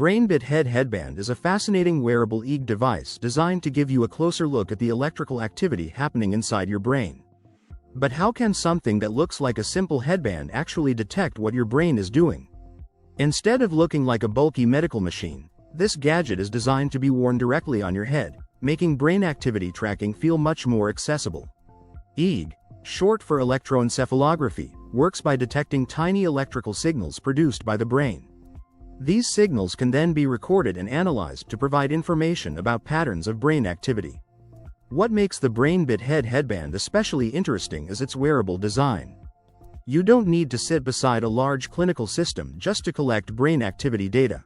BrainBit Head Headband is a fascinating wearable EEG device designed to give you a closer look at the electrical activity happening inside your brain. But how can something that looks like a simple headband actually detect what your brain is doing? Instead of looking like a bulky medical machine, this gadget is designed to be worn directly on your head, making brain activity tracking feel much more accessible. EEG, short for electroencephalography, works by detecting tiny electrical signals produced by the brain. These signals can then be recorded and analyzed to provide information about patterns of brain activity. What makes the BrainBit Head Headband especially interesting is its wearable design. You don't need to sit beside a large clinical system just to collect brain activity data.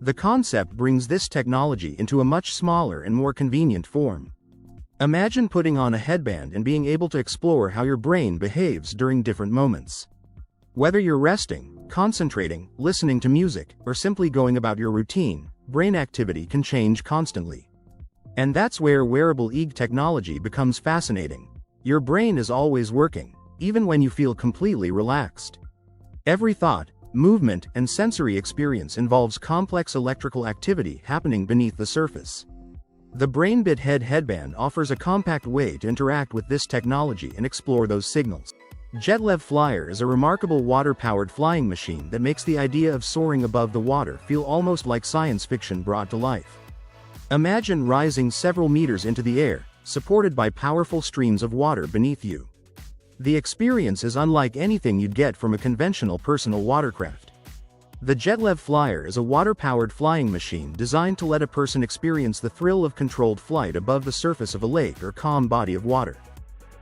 The concept brings this technology into a much smaller and more convenient form. Imagine putting on a headband and being able to explore how your brain behaves during different moments. Whether you're resting, concentrating, listening to music, or simply going about your routine, brain activity can change constantly. And that's where wearable EEG technology becomes fascinating. Your brain is always working, even when you feel completely relaxed. Every thought, movement, and sensory experience involves complex electrical activity happening beneath the surface. The BrainBit Head Headband offers a compact way to interact with this technology and explore those signals. JetLev Flyer is a remarkable water-powered flying machine that makes the idea of soaring above the water feel almost like science fiction brought to life. Imagine rising several meters into the air, supported by powerful streams of water beneath you. The experience is unlike anything you'd get from a conventional personal watercraft. The JetLev Flyer is a water-powered flying machine designed to let a person experience the thrill of controlled flight above the surface of a lake or calm body of water.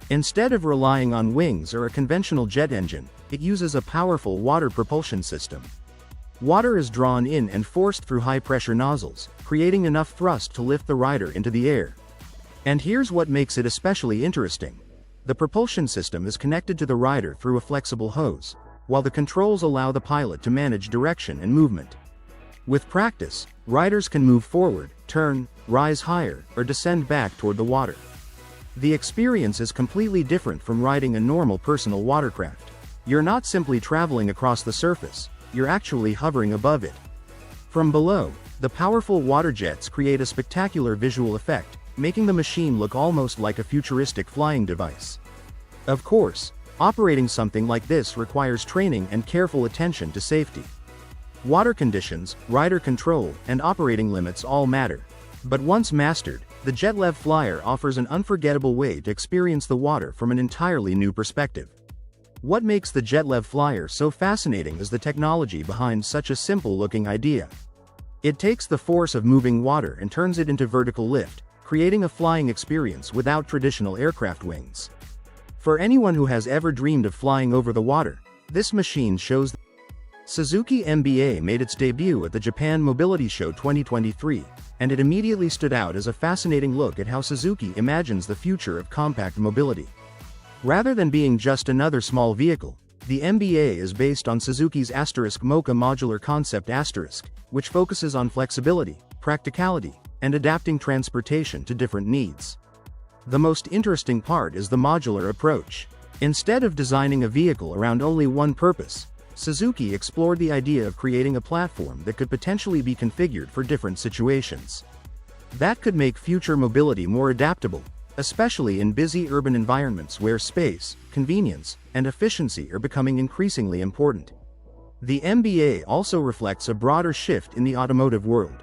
Instead of relying on wings or a conventional jet engine, it uses a powerful water propulsion system. Water is drawn in and forced through high-pressure nozzles, creating enough thrust to lift the rider into the air. And here's what makes it especially interesting. The propulsion system is connected to the rider through a flexible hose, while the controls allow the pilot to manage direction and movement. With practice, riders can move forward, turn, rise higher, or descend back toward the water. The experience is completely different from riding a normal personal watercraft. You're not simply traveling across the surface, you're actually hovering above it. From below, the powerful water jets create a spectacular visual effect, making the machine look almost like a futuristic flying device. Of course, operating something like this requires training and careful attention to safety. Water conditions, rider control, and operating limits all matter. But once mastered, the JetLev Flyer offers an unforgettable way to experience the water from an entirely new perspective. What makes the JetLev Flyer so fascinating is the technology behind such a simple-looking idea. It takes the force of moving water and turns it into vertical lift, creating a flying experience without traditional aircraft wings. For anyone who has ever dreamed of flying over the water, this machine shows. Suzuki MBA made its debut at the Japan Mobility Show 2023, and it immediately stood out as a fascinating look at how Suzuki imagines the future of compact mobility. Rather than being just another small vehicle, the MBA is based on Suzuki's Mocha modular concept which focuses on flexibility, practicality, and adapting transportation to different needs. The most interesting part is the modular approach. Instead of designing a vehicle around only one purpose, Suzuki explored the idea of creating a platform that could potentially be configured for different situations. That could make future mobility more adaptable, especially in busy urban environments where space, convenience, and efficiency are becoming increasingly important. The MBA also reflects a broader shift in the automotive world.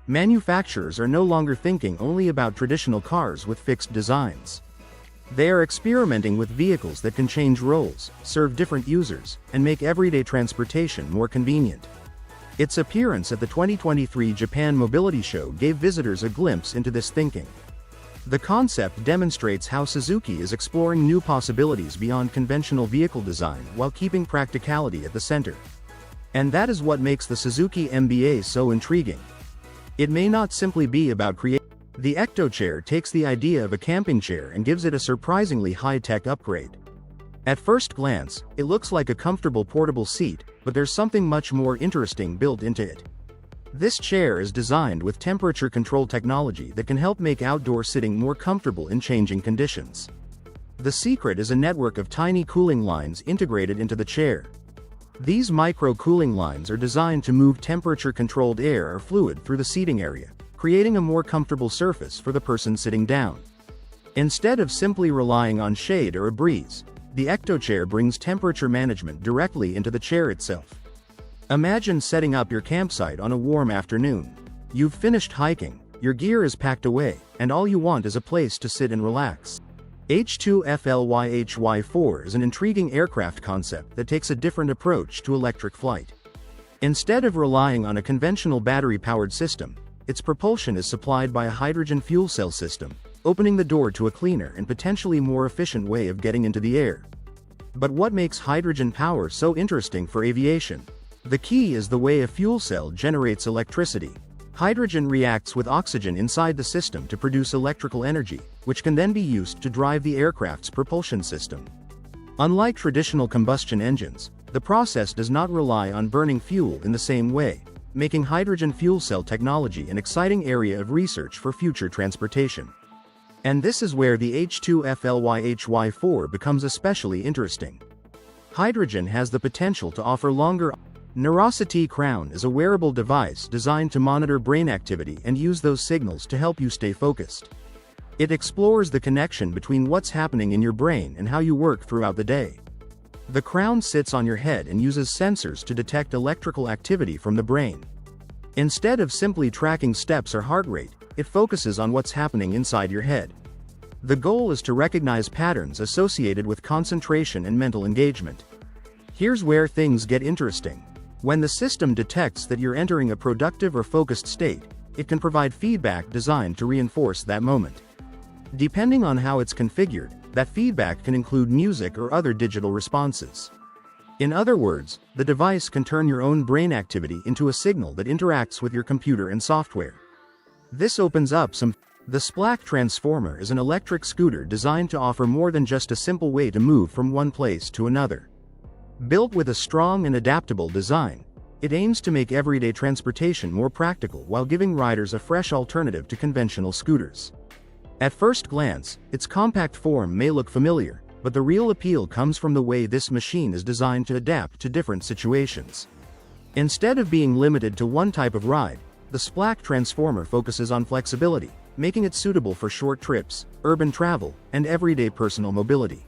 Manufacturers are no longer thinking only about traditional cars with fixed designs. They are experimenting with vehicles that can change roles, serve different users, and make everyday transportation more convenient. Its appearance at the 2023 Japan Mobility Show gave visitors a glimpse into this thinking. The concept demonstrates how Suzuki is exploring new possibilities beyond conventional vehicle design while keeping practicality at the center. And that is what makes the Suzuki MBA so intriguing. It may not simply be about creating. The Ecto chair takes the idea of a camping chair and gives it a surprisingly high-tech upgrade. At first glance, it looks like a comfortable portable seat, but there's something much more interesting built into it. This chair is designed with temperature control technology that can help make outdoor sitting more comfortable in changing conditions. The secret is a network of tiny cooling lines integrated into the chair. These micro-cooling lines are designed to move temperature-controlled air or fluid through the seating area, creating a more comfortable surface for the person sitting down. Instead of simply relying on shade or a breeze, the EctoChair brings temperature management directly into the chair itself. Imagine setting up your campsite on a warm afternoon. You've finished hiking, your gear is packed away, and all you want is a place to sit and relax. H2FLYHY4 is an intriguing aircraft concept that takes a different approach to electric flight. Instead of relying on a conventional battery-powered system, its propulsion is supplied by a hydrogen fuel cell system, opening the door to a cleaner and potentially more efficient way of getting into the air. But what makes hydrogen power so interesting for aviation? The key is the way a fuel cell generates electricity. Hydrogen reacts with oxygen inside the system to produce electrical energy, which can then be used to drive the aircraft's propulsion system. Unlike traditional combustion engines, the process does not rely on burning fuel in the same way, making hydrogen fuel cell technology an exciting area of research for future transportation. And this is where the H2FLYHY4 becomes especially interesting. Hydrogen has the potential to offer longer. Neurosity Crown is a wearable device designed to monitor brain activity and use those signals to help you stay focused. It explores the connection between what's happening in your brain and how you work throughout the day. The crown sits on your head and uses sensors to detect electrical activity from the brain. Instead of simply tracking steps or heart rate, it focuses on what's happening inside your head. The goal is to recognize patterns associated with concentration and mental engagement. Here's where things get interesting. When the system detects that you're entering a productive or focused state, it can provide feedback designed to reinforce that moment. Depending on how it's configured, that feedback can include music or other digital responses. In other words, the device can turn your own brain activity into a signal that interacts with your computer and software. This opens up some. The Splack Transformer is an electric scooter designed to offer more than just a simple way to move from one place to another. Built with a strong and adaptable design, it aims to make everyday transportation more practical while giving riders a fresh alternative to conventional scooters. At first glance, its compact form may look familiar, but the real appeal comes from the way this machine is designed to adapt to different situations. Instead of being limited to one type of ride, the Splack Transformer focuses on flexibility, making it suitable for short trips, urban travel, and everyday personal mobility.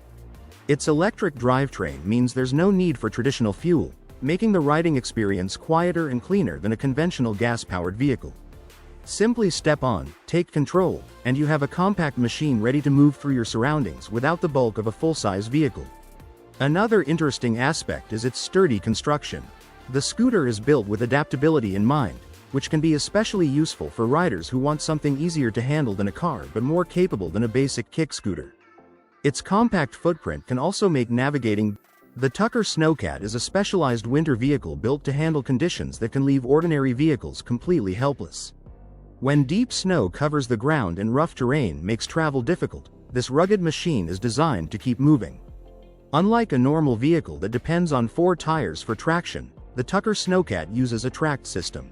Its electric drivetrain means there's no need for traditional fuel, making the riding experience quieter and cleaner than a conventional gas-powered vehicle. Simply step on, take control, and you have a compact machine ready to move through your surroundings without the bulk of a full-size vehicle. Another interesting aspect is its sturdy construction. The scooter is built with adaptability in mind, which can be especially useful for riders who want something easier to handle than a car but more capable than a basic kick scooter. Its compact footprint can also make navigating. The Tucker Snowcat is a specialized winter vehicle built to handle conditions that can leave ordinary vehicles completely helpless. When deep snow covers the ground and rough terrain makes travel difficult, this rugged machine is designed to keep moving. Unlike a normal vehicle that depends on 4 tires for traction, the Tucker Snowcat uses a tracked system.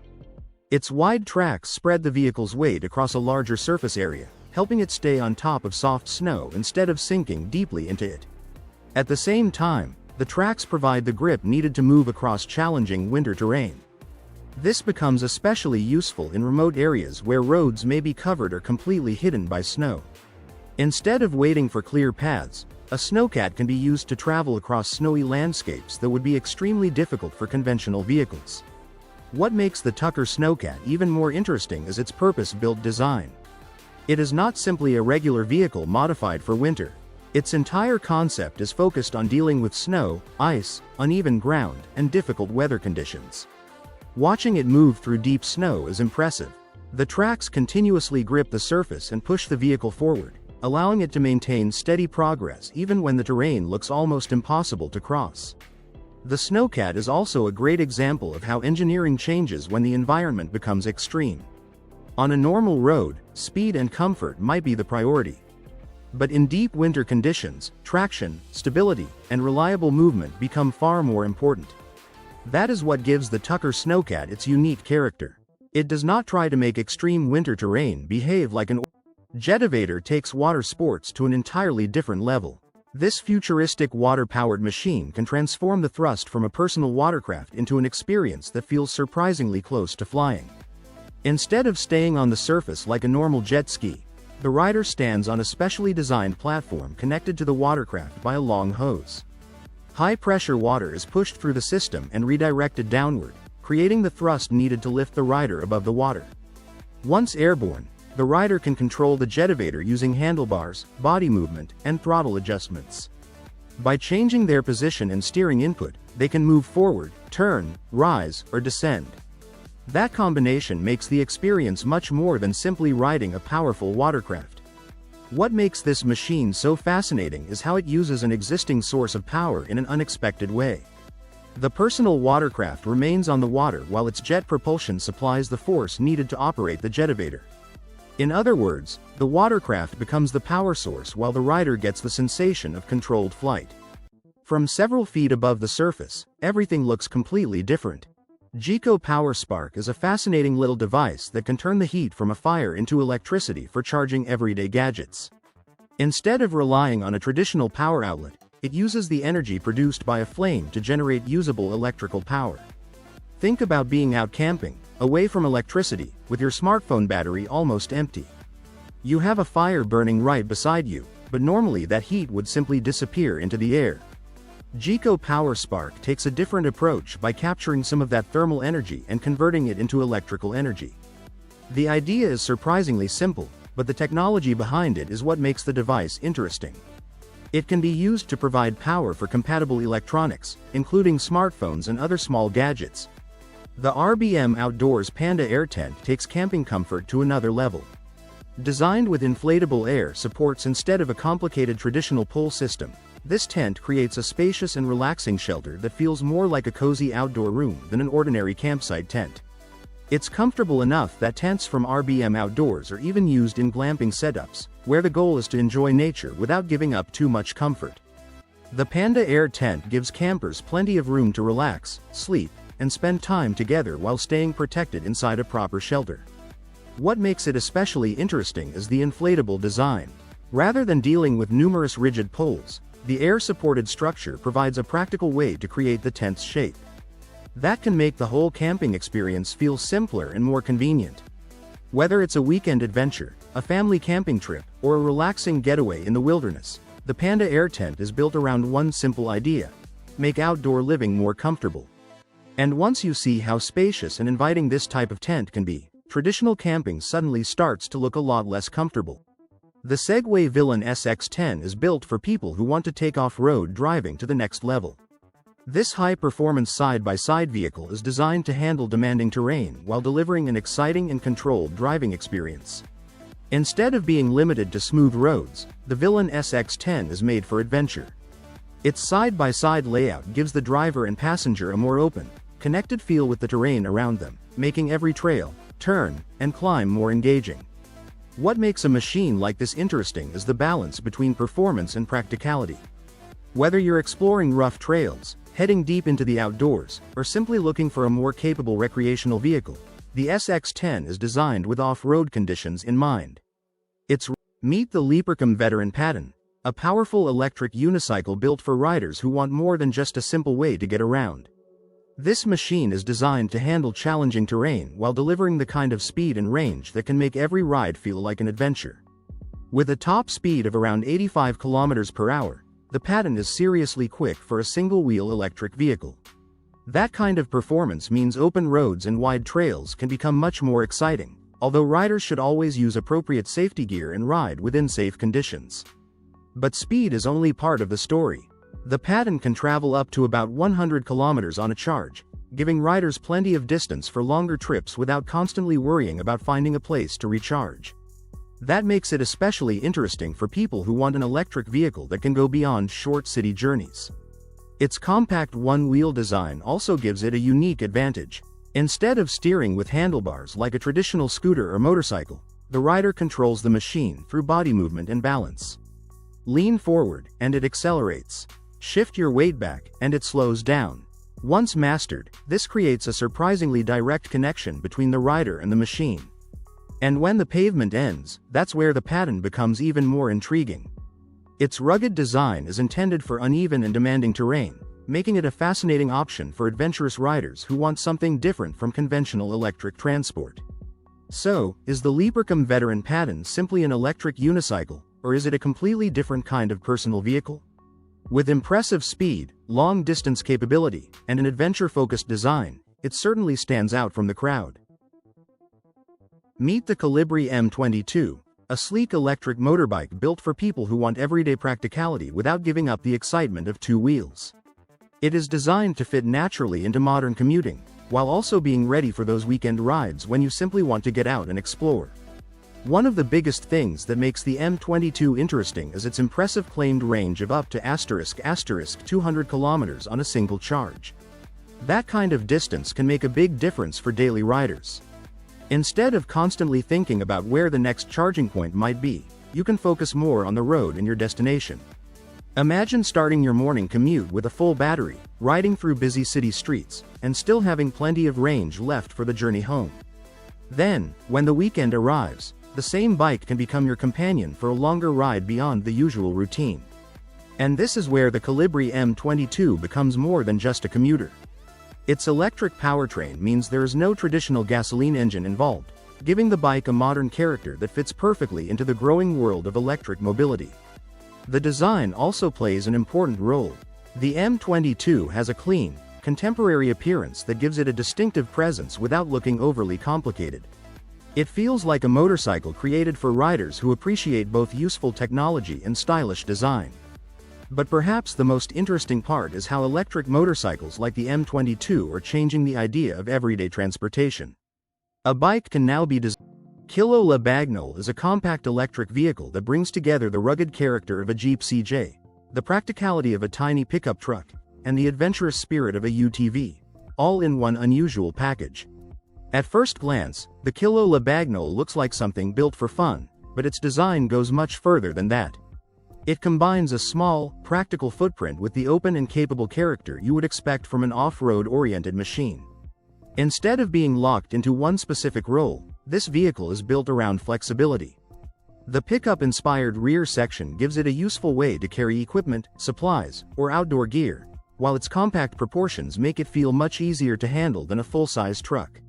Its wide tracks spread the vehicle's weight across a larger surface area, helping it stay on top of soft snow instead of sinking deeply into it. At the same time, the tracks provide the grip needed to move across challenging winter terrain. This becomes especially useful in remote areas where roads may be covered or completely hidden by snow. Instead of waiting for clear paths, a snowcat can be used to travel across snowy landscapes that would be extremely difficult for conventional vehicles. What makes the Tucker Snowcat even more interesting is its purpose-built design. It is not simply a regular vehicle modified for winter. Its entire concept is focused on dealing with snow, ice, uneven ground, and difficult weather conditions. Watching it move through deep snow is impressive. The tracks continuously grip the surface and push the vehicle forward, allowing it to maintain steady progress even when the terrain looks almost impossible to cross. The Snowcat is also a great example of how engineering changes when the environment becomes extreme. On a normal road, speed and comfort might be the priority. But in deep winter conditions, traction, stability, and reliable movement become far more important. That is what gives the Tucker Snowcat its unique character. It does not try to make extreme winter terrain behave like an. Jetivator takes water sports to an entirely different level. This futuristic water-powered machine can transform the thrust from a personal watercraft into an experience that feels surprisingly close to flying. Instead of staying on the surface like a normal jet ski, the rider stands on a specially designed platform connected to the watercraft by a long hose. High-pressure water is pushed through the system and redirected downward, creating the thrust needed to lift the rider above the water. Once airborne, the rider can control the jetivator using handlebars, body movement, and throttle adjustments. By changing their position and steering input, they can move forward, turn, rise, or descend. That combination makes the experience much more than simply riding a powerful watercraft. What makes this machine so fascinating is how it uses an existing source of power in an unexpected way. The personal watercraft remains on the water while its jet propulsion supplies the force needed to operate the jetivator. In other words, the watercraft becomes the power source while the rider gets the sensation of controlled flight. From several feet above the surface, everything looks completely different. Geco Power Spark is a fascinating little device that can turn the heat from a fire into electricity for charging everyday gadgets. Instead of relying on a traditional power outlet, it uses the energy produced by a flame to generate usable electrical power. Think about being out camping, away from electricity, with your smartphone battery almost empty. You have a fire burning right beside you, but normally that heat would simply disappear into the air. Geco Power Spark takes a different approach by capturing some of that thermal energy and converting it into electrical energy. The idea is surprisingly simple, but the technology behind it is what makes the device interesting. It can be used to provide power for compatible electronics, including smartphones and other small gadgets. The RBM Outdoors Panda Air Tent takes camping comfort to another level. Designed with inflatable air supports instead of a complicated traditional pull system, this tent creates a spacious and relaxing shelter that feels more like a cozy outdoor room than an ordinary campsite tent. It's comfortable enough that tents from RBM Outdoors are even used in glamping setups, where the goal is to enjoy nature without giving up too much comfort. The Panda Air Tent gives campers plenty of room to relax, sleep, and spend time together while staying protected inside a proper shelter. What makes it especially interesting is the inflatable design. Rather than dealing with numerous rigid poles, the air-supported structure provides a practical way to create the tent's shape. That can make the whole camping experience feel simpler and more convenient. Whether it's a weekend adventure, a family camping trip, or a relaxing getaway in the wilderness, the Panda Air Tent is built around one simple idea: make outdoor living more comfortable. And once you see how spacious and inviting this type of tent can be, traditional camping suddenly starts to look a lot less comfortable. The Segway Villain SX10 is built for people who want to take off-road driving to the next level. This high-performance side-by-side vehicle is designed to handle demanding terrain while delivering an exciting and controlled driving experience. Instead of being limited to smooth roads, the Villain SX10 is made for adventure. Its side-by-side layout gives the driver and passenger a more open, connected feel with the terrain around them, making every trail, turn, and climb more engaging. What makes a machine like this interesting is the balance between performance and practicality. Whether you're exploring rough trails, heading deep into the outdoors, or simply looking for a more capable recreational vehicle, the SX10 is designed with off-road conditions in mind. Meet the Leapercom Veteran Pattern, a powerful electric unicycle built for riders who want more than just a simple way to get around. This machine is designed to handle challenging terrain while delivering the kind of speed and range that can make every ride feel like an adventure. With a top speed of around 85 km per hour, the Pattern is seriously quick for a single-wheel electric vehicle. That kind of performance means open roads and wide trails can become much more exciting, although riders should always use appropriate safety gear and ride within safe conditions. But speed is only part of the story. The Pattern can travel up to about 100 kilometers on a charge, giving riders plenty of distance for longer trips without constantly worrying about finding a place to recharge. That makes it especially interesting for people who want an electric vehicle that can go beyond short city journeys. Its compact one-wheel design also gives it a unique advantage. Instead of steering with handlebars like a traditional scooter or motorcycle, the rider controls the machine through body movement and balance. Lean forward, and it accelerates. Shift your weight back, and it slows down. Once mastered, this creates a surprisingly direct connection between the rider and the machine. And when the pavement ends, that's where the Pattern becomes even more intriguing. Its rugged design is intended for uneven and demanding terrain, making it a fascinating option for adventurous riders who want something different from conventional electric transport. So, is the Leapercom Veteran Pattern simply an electric unicycle, or is it a completely different kind of personal vehicle? With impressive speed, long-distance capability, and an adventure-focused design, it certainly stands out from the crowd. Meet the Colibri M22, a sleek electric motorbike built for people who want everyday practicality without giving up the excitement of two wheels. It is designed to fit naturally into modern commuting, while also being ready for those weekend rides when you simply want to get out and explore. One of the biggest things that makes the M22 interesting is its impressive claimed range of up to ** 200 kilometers on a single charge. That kind of distance can make a big difference for daily riders. Instead of constantly thinking about where the next charging point might be, you can focus more on the road and your destination. Imagine starting your morning commute with a full battery, riding through busy city streets, and still having plenty of range left for the journey home. Then, when the weekend arrives, the same bike can become your companion for a longer ride beyond the usual routine. And this is where the Colibri M22 becomes more than just a commuter. Its electric powertrain means there is no traditional gasoline engine involved, giving the bike a modern character that fits perfectly into the growing world of electric mobility. The design also plays an important role. The M22 has a clean, contemporary appearance that gives it a distinctive presence without looking overly complicated. It feels like a motorcycle created for riders who appreciate both useful technology and stylish design. But perhaps the most interesting part is how electric motorcycles like the M22 are changing the idea of everyday transportation. A bike can now be designed. Kilo Le Bagnole is a compact electric vehicle that brings together the rugged character of a Jeep CJ, the practicality of a tiny pickup truck, and the adventurous spirit of a UTV, all in one unusual package. At first glance, the Kilo Le Bagnole looks like something built for fun, but its design goes much further than that. It combines a small, practical footprint with the open and capable character you would expect from an off-road-oriented machine. Instead of being locked into one specific role, this vehicle is built around flexibility. The pickup-inspired rear section gives it a useful way to carry equipment, supplies, or outdoor gear, while its compact proportions make it feel much easier to handle than a full-size truck.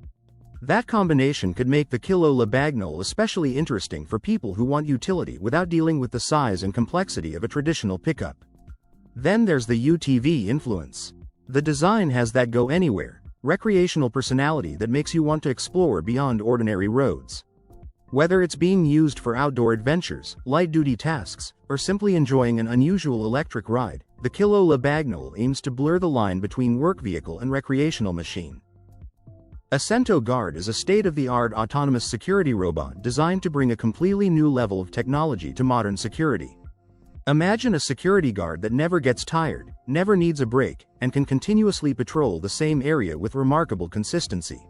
That combination could make the Kilo Le Bagnole especially interesting for people who want utility without dealing with the size and complexity of a traditional pickup. Then there's the UTV influence. The design has that go-anywhere, recreational personality that makes you want to explore beyond ordinary roads. Whether it's being used for outdoor adventures, light-duty tasks, or simply enjoying an unusual electric ride, the Kilo Le Bagnole aims to blur the line between work vehicle and recreational machine. Ascento Guard is a state-of-the-art autonomous security robot designed to bring a completely new level of technology to modern security. Imagine a security guard that never gets tired, never needs a break, and can continuously patrol the same area with remarkable consistency.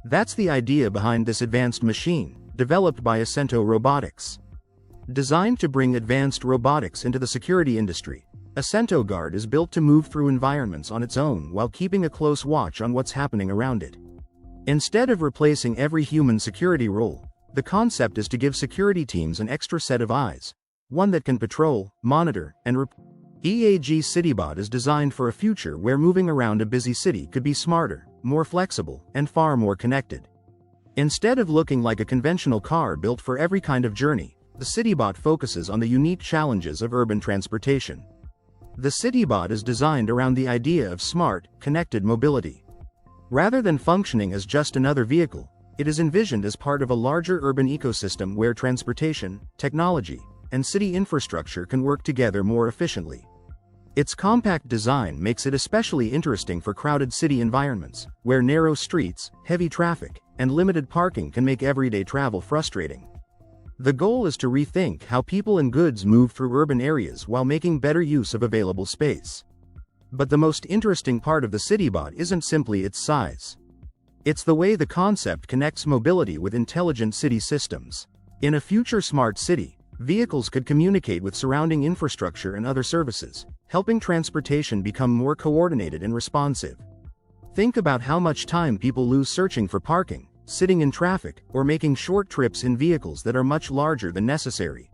That's the idea behind this advanced machine, developed by Ascento Robotics. Designed to bring advanced robotics into the security industry, Ascento Guard is built to move through environments on its own while keeping a close watch on what's happening around it. Instead of replacing every human security role, the concept is to give security teams an extra set of eyes, one that can patrol, monitor, and EAG Citybot is designed for a future where moving around a busy city could be smarter, more flexible, and far more connected. Instead of looking like a conventional car built for every kind of journey, the Citybot focuses on the unique challenges of urban transportation. The Citybot is designed around the idea of smart, connected mobility. Rather than functioning as just another vehicle, it is envisioned as part of a larger urban ecosystem where transportation, technology, and city infrastructure can work together more efficiently. Its compact design makes it especially interesting for crowded city environments, where narrow streets, heavy traffic, and limited parking can make everyday travel frustrating. The goal is to rethink how people and goods move through urban areas while making better use of available space. But the most interesting part of the Citybot isn't simply its size. It's the way the concept connects mobility with intelligent city systems. In a future smart city, vehicles could communicate with surrounding infrastructure and other services, helping transportation become more coordinated and responsive. Think about how much time people lose searching for parking, sitting in traffic, or making short trips in vehicles that are much larger than necessary.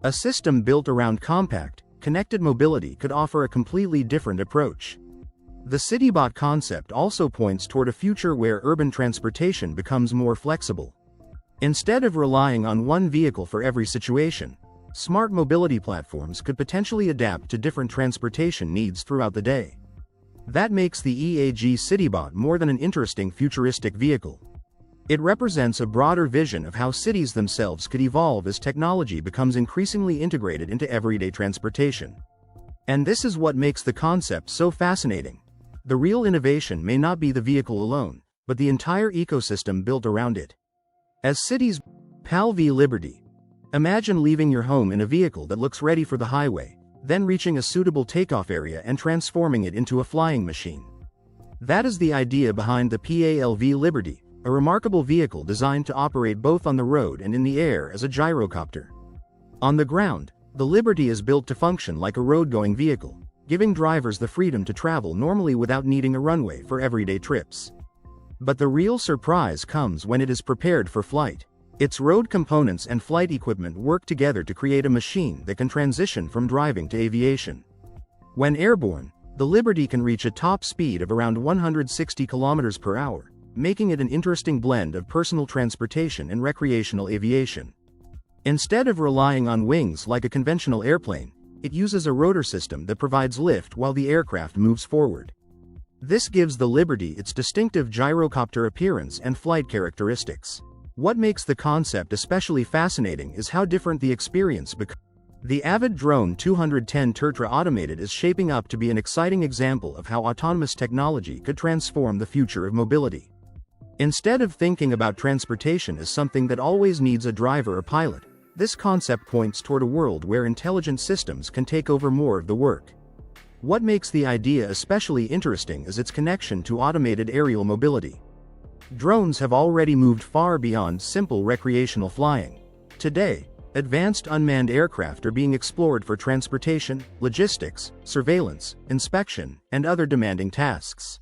A system built around compact, connected mobility could offer a completely different approach. The CityBot concept also points toward a future where urban transportation becomes more flexible. Instead of relying on one vehicle for every situation, smart mobility platforms could potentially adapt to different transportation needs throughout the day. That makes the EAG CityBot more than an interesting futuristic vehicle. It represents a broader vision of how cities themselves could evolve as technology becomes increasingly integrated into everyday transportation. And this is what makes the concept so fascinating. The real innovation may not be the vehicle alone, but the entire ecosystem built around it. As cities, PAL v Liberty. Imagine leaving your home in a vehicle that looks ready for the highway, then reaching a suitable takeoff area and transforming it into a flying machine. That is the idea behind the PAL v Liberty, a remarkable vehicle designed to operate both on the road and in the air as a gyrocopter. On the ground, the Liberty is built to function like a road-going vehicle, giving drivers the freedom to travel normally without needing a runway for everyday trips. But the real surprise comes when it is prepared for flight. Its road components and flight equipment work together to create a machine that can transition from driving to aviation. When airborne, the Liberty can reach a top speed of around 160 km per hour, making it an interesting blend of personal transportation and recreational aviation. Instead of relying on wings like a conventional airplane, it uses a rotor system that provides lift while the aircraft moves forward. This gives the Liberty its distinctive gyrocopter appearance and flight characteristics. What makes the concept especially fascinating is how different the experience becomes. The Avid Drone 210 Tertra Automated is shaping up to be an exciting example of how autonomous technology could transform the future of mobility. Instead of thinking about transportation as something that always needs a driver or pilot, this concept points toward a world where intelligent systems can take over more of the work. What makes the idea especially interesting is its connection to automated aerial mobility. Drones have already moved far beyond simple recreational flying. Today, advanced unmanned aircraft are being explored for transportation, logistics, surveillance, inspection, and other demanding tasks.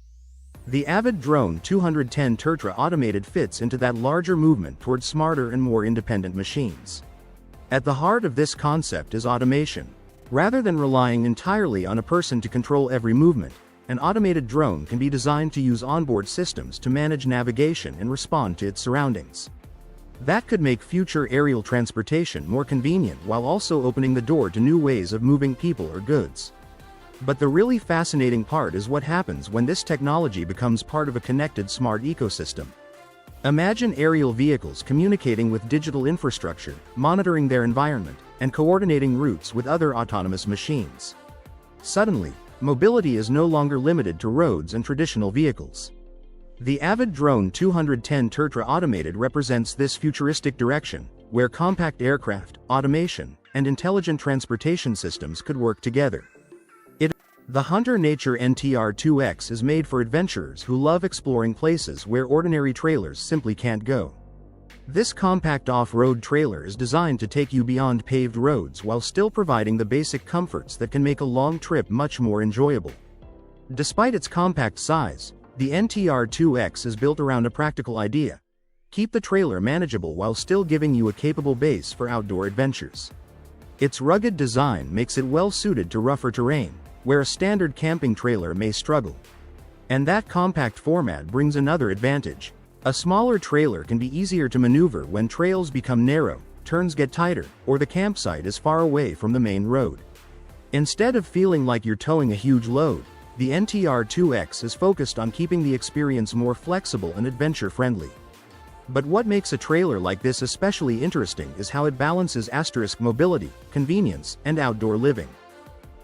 The Avid Drone 210 Tertra Automated fits into that larger movement toward smarter and more independent machines. At the heart of this concept is automation. Rather than relying entirely on a person to control every movement, an automated drone can be designed to use onboard systems to manage navigation and respond to its surroundings. That could make future aerial transportation more convenient while also opening the door to new ways of moving people or goods. But the really fascinating part is what happens when this technology becomes part of a connected smart ecosystem. Imagine aerial vehicles communicating with digital infrastructure, monitoring their environment, and coordinating routes with other autonomous machines. Suddenly, mobility is no longer limited to roads and traditional vehicles. The Avid Drone 210 Tertra Automated represents this futuristic direction, where compact aircraft, automation, and intelligent transportation systems could work together. The Hunter Nature NTR-2X is made for adventurers who love exploring places where ordinary trailers simply can't go. This compact off-road trailer is designed to take you beyond paved roads while still providing the basic comforts that can make a long trip much more enjoyable. Despite its compact size, the NTR-2X is built around a practical idea: keep the trailer manageable while still giving you a capable base for outdoor adventures. Its rugged design makes it well suited to rougher terrain, where a standard camping trailer may struggle. And that compact format brings another advantage. A smaller trailer can be easier to maneuver when trails become narrow, turns get tighter, or the campsite is far away from the main road. Instead of feeling like you're towing a huge load, the NTR-2X is focused on keeping the experience more flexible and adventure-friendly. But what makes a trailer like this especially interesting is how it balances mobility, convenience, and outdoor living.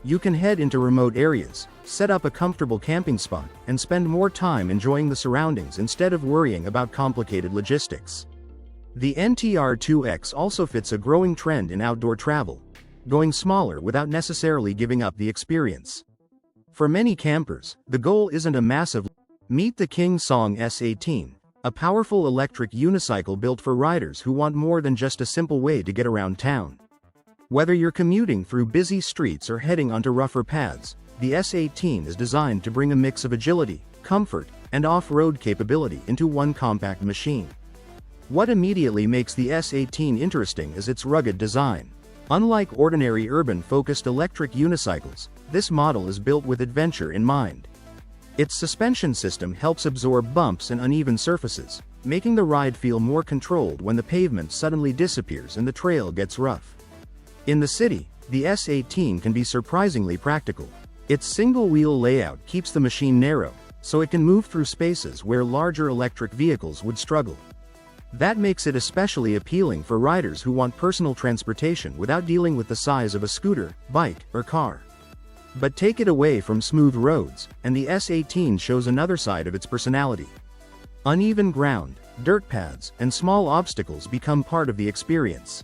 You can head into remote areas, set up a comfortable camping spot, and spend more time enjoying the surroundings instead of worrying about complicated logistics. The NTR-2X also fits a growing trend in outdoor travel, going smaller without necessarily giving up the experience. For many campers, the goal isn't a massive. Meet the King Song S18, a powerful electric unicycle built for riders who want more than just a simple way to get around town. Whether you're commuting through busy streets or heading onto rougher paths, the S18 is designed to bring a mix of agility, comfort, and off-road capability into one compact machine. What immediately makes the S18 interesting is its rugged design. Unlike ordinary urban-focused electric unicycles, this model is built with adventure in mind. Its suspension system helps absorb bumps and uneven surfaces, making the ride feel more controlled when the pavement suddenly disappears and the trail gets rough. In the city, the S18 can be surprisingly practical. Its single-wheel layout keeps the machine narrow, so it can move through spaces where larger electric vehicles would struggle. That makes it especially appealing for riders who want personal transportation without dealing with the size of a scooter, bike, or car. But take it away from smooth roads, and the S18 shows another side of its personality. Uneven ground, dirt paths, and small obstacles become part of the experience.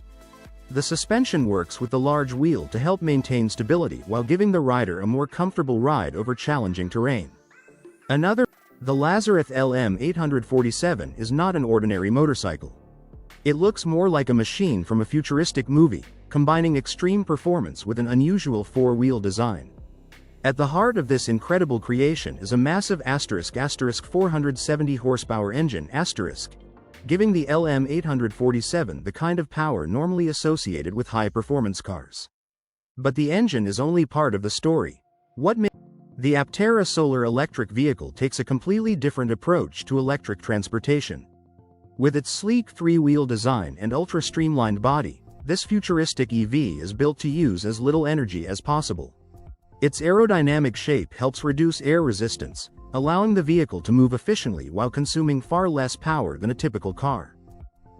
The suspension works with the large wheel to help maintain stability while giving the rider a more comfortable ride over challenging terrain. The Lazareth LM847 is not an ordinary motorcycle. It looks more like a machine from a futuristic movie, combining extreme performance with an unusual four-wheel design. At the heart of this incredible creation is a massive * 470 horsepower engine *, giving the LM847 the kind of power normally associated with high-performance cars. But the engine is only part of the story. The Aptera solar electric vehicle takes a completely different approach to electric transportation. With its sleek three-wheel design and ultra-streamlined body, this futuristic EV is built to use as little energy as possible. Its aerodynamic shape helps reduce air resistance, allowing the vehicle to move efficiently while consuming far less power than a typical car.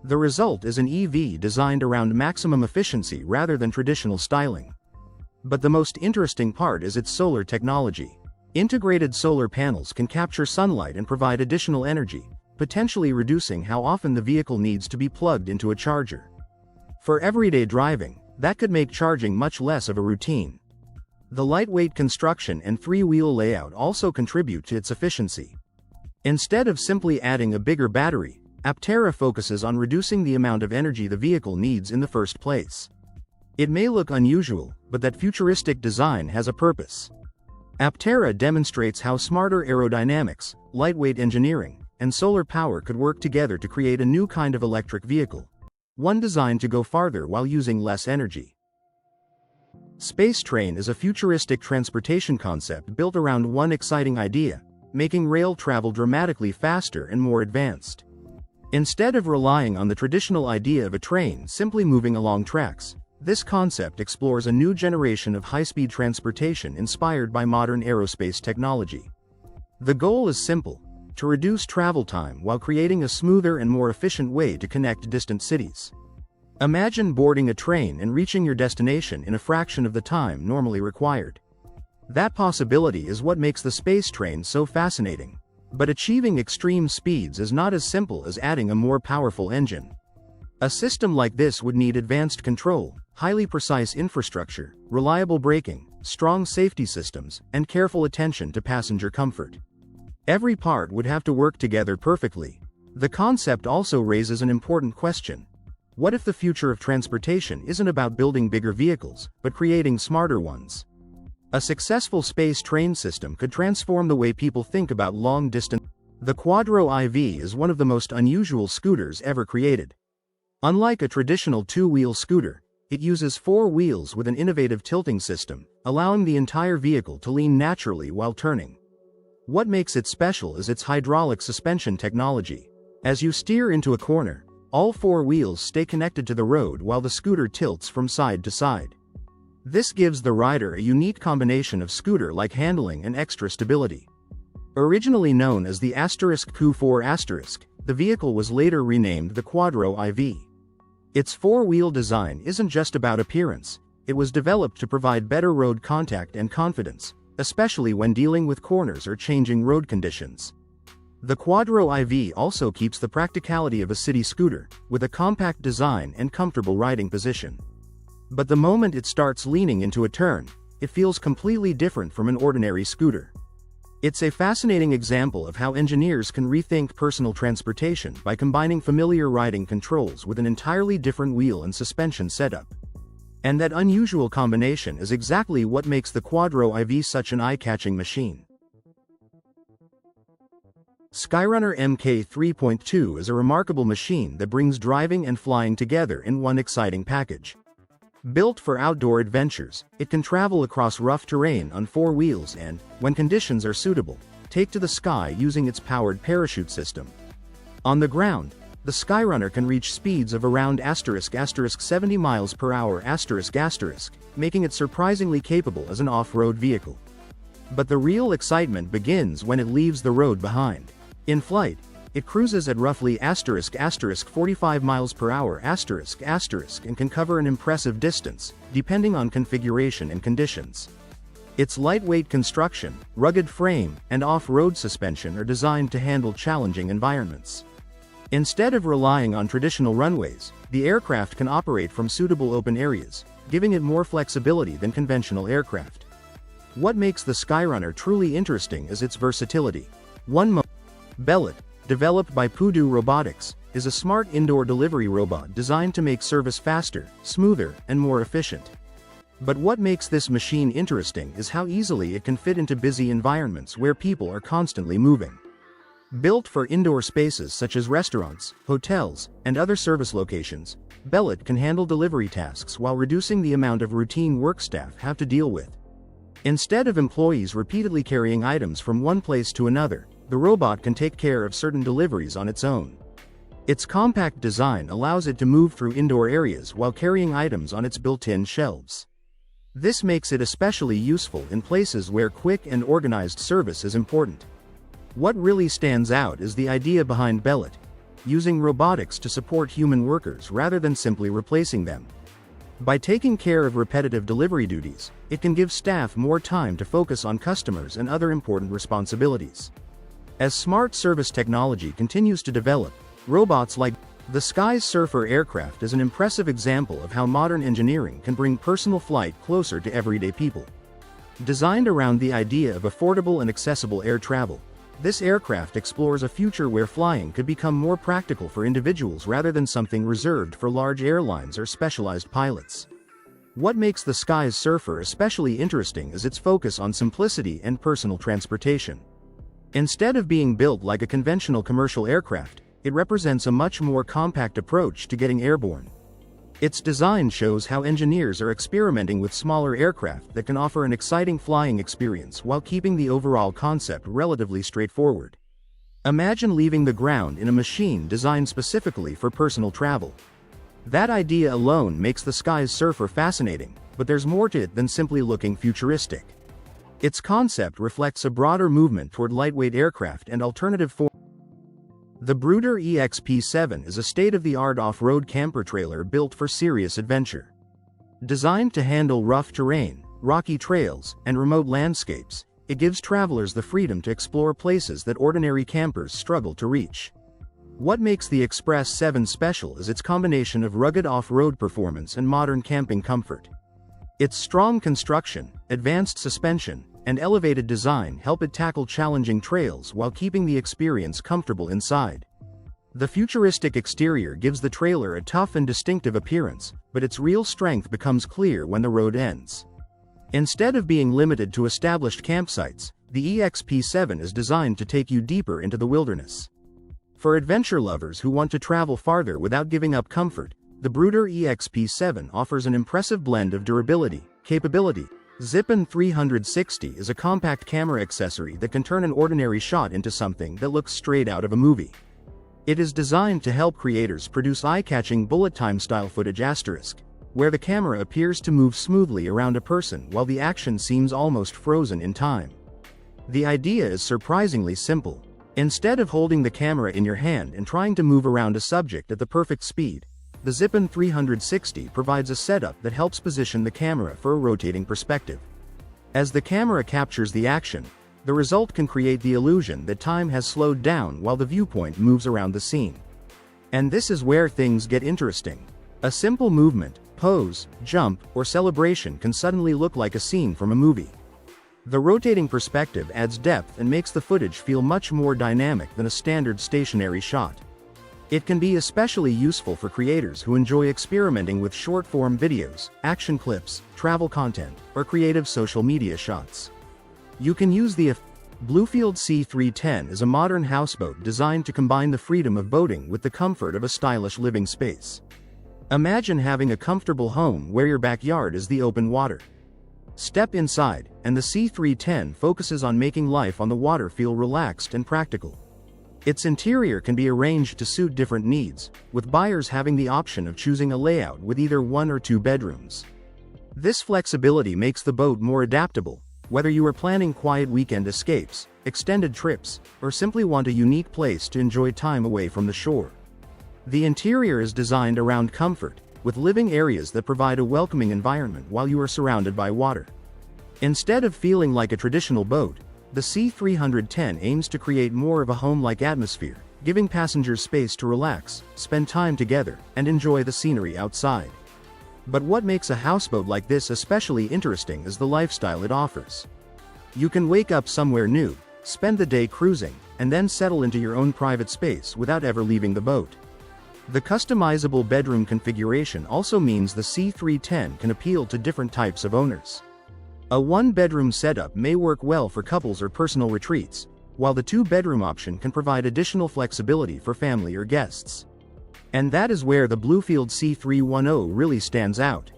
The result is an EV designed around maximum efficiency rather than traditional styling. But the most interesting part is its solar technology. Integrated solar panels can capture sunlight and provide additional energy, potentially reducing how often the vehicle needs to be plugged into a charger. For everyday driving, that could make charging much less of a routine. The lightweight construction and three-wheel layout also contribute to its efficiency. Instead of simply adding a bigger battery, Aptera focuses on reducing the amount of energy the vehicle needs in the first place. It may look unusual, but that futuristic design has a purpose. Aptera demonstrates how smarter aerodynamics, lightweight engineering, and solar power could work together to create a new kind of electric vehicle, one designed to go farther while using less energy. Space Train is a futuristic transportation concept built around one exciting idea, making rail travel dramatically faster and more advanced. Instead of relying on the traditional idea of a train simply moving along tracks, this concept explores a new generation of high-speed transportation inspired by modern aerospace technology. The goal is simple: to reduce travel time while creating a smoother and more efficient way to connect distant cities. Imagine boarding a train and reaching your destination in a fraction of the time normally required. That possibility is what makes the space train so fascinating. But achieving extreme speeds is not as simple as adding a more powerful engine. A system like this would need advanced control, highly precise infrastructure, reliable braking, strong safety systems, and careful attention to passenger comfort. Every part would have to work together perfectly. The concept also raises an important question. What if the future of transportation isn't about building bigger vehicles, but creating smarter ones? A successful space train system could transform the way people think about long-distance. The Quadro IV is one of the most unusual scooters ever created. Unlike a traditional two-wheel scooter, it uses four wheels with an innovative tilting system, allowing the entire vehicle to lean naturally while turning. What makes it special is its hydraulic suspension technology. As you steer into a corner, all four wheels stay connected to the road while the scooter tilts from side to side. This gives the rider a unique combination of scooter-like handling and extra stability. Originally known as the *Q4*, the vehicle was later renamed the Quadro IV. Its four-wheel design isn't just about appearance, it was developed to provide better road contact and confidence, especially when dealing with corners or changing road conditions. The Quadro IV also keeps the practicality of a city scooter, with a compact design and comfortable riding position. But the moment it starts leaning into a turn, it feels completely different from an ordinary scooter. It's a fascinating example of how engineers can rethink personal transportation by combining familiar riding controls with an entirely different wheel and suspension setup. And that unusual combination is exactly what makes the Quadro IV such an eye-catching machine. Skyrunner Mk 3.2 is a remarkable machine that brings driving and flying together in one exciting package. Built for outdoor adventures, it can travel across rough terrain on 4 wheels and, when conditions are suitable, take to the sky using its powered parachute system. On the ground, the Skyrunner can reach speeds of around *70 miles per hour *, making it surprisingly capable as an off-road vehicle. But the real excitement begins when it leaves the road behind. In flight, it cruises at roughly *45 miles per hour and can cover an impressive distance, depending on configuration and conditions. Its lightweight construction, rugged frame, and off-road suspension are designed to handle challenging environments. Instead of relying on traditional runways, the aircraft can operate from suitable open areas, giving it more flexibility than conventional aircraft. What makes the Skyrunner truly interesting is its versatility. Bellet, developed by Pudu Robotics, is a smart indoor delivery robot designed to make service faster, smoother, and more efficient. But what makes this machine interesting is how easily it can fit into busy environments where people are constantly moving. Built for indoor spaces such as restaurants, hotels, and other service locations, Bellet can handle delivery tasks while reducing the amount of routine work staff have to deal with. Instead of employees repeatedly carrying items from one place to another, the robot can take care of certain deliveries on its own. Its compact design allows it to move through indoor areas while carrying items on its built-in shelves. This makes it especially useful in places where quick and organized service is important. What really stands out is the idea behind Bellet, using robotics to support human workers rather than simply replacing them. By taking care of repetitive delivery duties, it can give staff more time to focus on customers and other important responsibilities. As smart service technology continues to develop, robots like the Sky Surfer aircraft is an impressive example of how modern engineering can bring personal flight closer to everyday people. Designed around the idea of affordable and accessible air travel, this aircraft explores a future where flying could become more practical for individuals rather than something reserved for large airlines or specialized pilots. What makes the Sky Surfer especially interesting is its focus on simplicity and personal transportation. Instead of being built like a conventional commercial aircraft, it represents a much more compact approach to getting airborne. Its design shows how engineers are experimenting with smaller aircraft that can offer an exciting flying experience while keeping the overall concept relatively straightforward. Imagine leaving the ground in a machine designed specifically for personal travel. That idea alone makes the Sky Surfer fascinating, but there's more to it than simply looking futuristic. Its concept reflects a broader movement toward lightweight aircraft and alternative forms. The Brooder EXP7 is a state-of-the-art off-road camper trailer built for serious adventure. Designed to handle rough terrain, rocky trails, and remote landscapes, it gives travelers the freedom to explore places that ordinary campers struggle to reach. What makes the Express 7 special is its combination of rugged off-road performance and modern camping comfort. Its strong construction, advanced suspension, and elevated design help it tackle challenging trails while keeping the experience comfortable inside. The futuristic exterior gives the trailer a tough and distinctive appearance, but its real strength becomes clear when the road ends. Instead of being limited to established campsites, the EXP7 is designed to take you deeper into the wilderness. For adventure lovers who want to travel farther without giving up comfort, the Brooder EXP7 offers an impressive blend of durability, capability. Zippin 360 is a compact camera accessory that can turn an ordinary shot into something that looks straight out of a movie. It is designed to help creators produce eye-catching bullet time style footage where the camera appears to move smoothly around a person while the action seems almost frozen in time. The idea is surprisingly simple. Instead of holding the camera in your hand and trying to move around a subject at the perfect speed, the Zippin 360 provides a setup that helps position the camera for a rotating perspective. As the camera captures the action, the result can create the illusion that time has slowed down while the viewpoint moves around the scene. And this is where things get interesting. A simple movement, pose, jump, or celebration can suddenly look like a scene from a movie. The rotating perspective adds depth and makes the footage feel much more dynamic than a standard stationary shot. It can be especially useful for creators who enjoy experimenting with short-form videos, action clips, travel content, or creative social media shots. You can use the Bluefield C310 is a modern houseboat designed to combine the freedom of boating with the comfort of a stylish living space. Imagine having a comfortable home where your backyard is the open water. Step inside, and the C310 focuses on making life on the water feel relaxed and practical. Its interior can be arranged to suit different needs, with buyers having the option of choosing a layout with either 1 or 2 bedrooms. This flexibility makes the boat more adaptable, whether you are planning quiet weekend escapes, extended trips, or simply want a unique place to enjoy time away from the shore. The interior is designed around comfort, with living areas that provide a welcoming environment while you are surrounded by water. Instead of feeling like a traditional boat, the C310 aims to create more of a home-like atmosphere, giving passengers space to relax, spend time together, and enjoy the scenery outside. But what makes a houseboat like this especially interesting is the lifestyle it offers. You can wake up somewhere new, spend the day cruising, and then settle into your own private space without ever leaving the boat. The customizable bedroom configuration also means the C310 can appeal to different types of owners. A 1-bedroom setup may work well for couples or personal retreats, while the 2-bedroom option can provide additional flexibility for family or guests. And that is where the Bluefield C310 really stands out.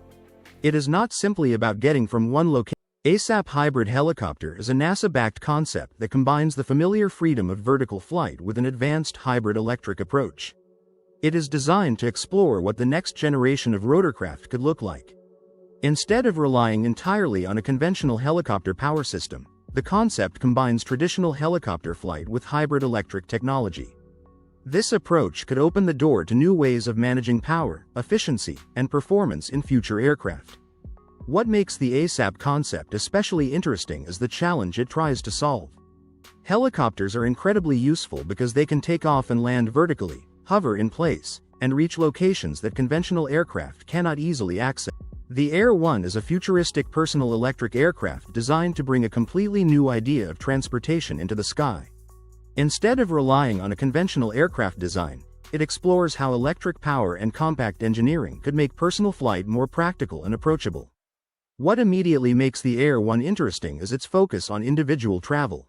It is not simply about getting from one location. ASAP Hybrid Helicopter is a NASA-backed concept that combines the familiar freedom of vertical flight with an advanced hybrid electric approach. It is designed to explore what the next generation of rotorcraft could look like. Instead of relying entirely on a conventional helicopter power system, the concept combines traditional helicopter flight with hybrid electric technology. This approach could open the door to new ways of managing power, efficiency, and performance in future aircraft. What makes the ASAP concept especially interesting is the challenge it tries to solve. Helicopters are incredibly useful because they can take off and land vertically, hover in place, and reach locations that conventional aircraft cannot easily access. The Air 1 is a futuristic personal electric aircraft designed to bring a completely new idea of transportation into the sky. Instead of relying on a conventional aircraft design, it explores how electric power and compact engineering could make personal flight more practical and approachable. What immediately makes the Air 1 interesting is its focus on individual travel.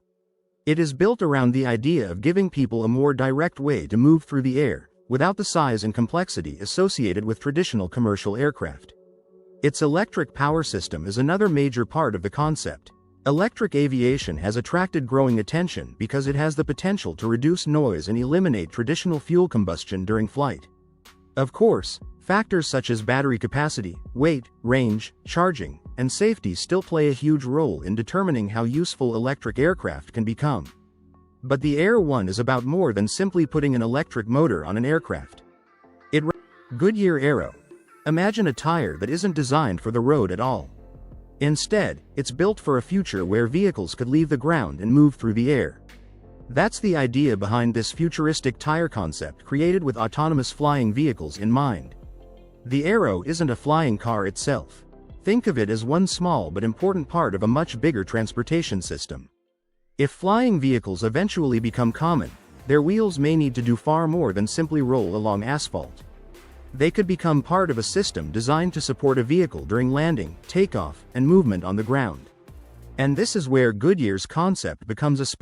It is built around the idea of giving people a more direct way to move through the air, without the size and complexity associated with traditional commercial aircraft. Its electric power system is another major part of the concept. Electric aviation has attracted growing attention because it has the potential to reduce noise and eliminate traditional fuel combustion during flight. Of course, factors such as battery capacity, weight, range, charging, and safety still play a huge role in determining how useful electric aircraft can become. But the Air 1 is about more than simply putting an electric motor on an aircraft. Goodyear Aero. Imagine a tire that isn't designed for the road at all. Instead, it's built for a future where vehicles could leave the ground and move through the air. That's the idea behind this futuristic tire concept created with autonomous flying vehicles in mind. The Aero isn't a flying car itself. Think of it as one small but important part of a much bigger transportation system. If flying vehicles eventually become common, their wheels may need to do far more than simply roll along asphalt. They could become part of a system designed to support a vehicle during landing, takeoff, and movement on the ground. And this is where Goodyear's concept becomes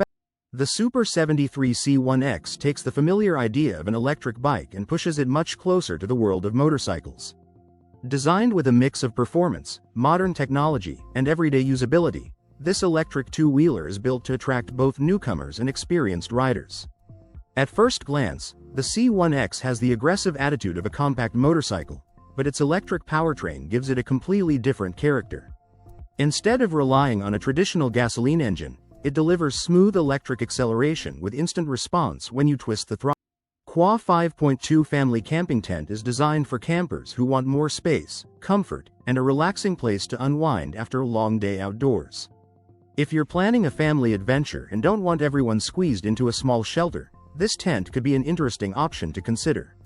The Super 73 C1X takes the familiar idea of an electric bike and pushes it much closer to the world of motorcycles. Designed with a mix of performance, modern technology, and everyday usability, this electric two-wheeler is built to attract both newcomers and experienced riders. At first glance, the C1X has the aggressive attitude of a compact motorcycle, but its electric powertrain gives it a completely different character. Instead of relying on a traditional gasoline engine, it delivers smooth electric acceleration with instant response when you twist the throttle. Quah 5.2 family camping tent is designed for campers who want more space, comfort, and a relaxing place to unwind after a long day outdoors. If you're planning a family adventure and don't want everyone squeezed into a small shelter, this tent could be an interesting option to consider.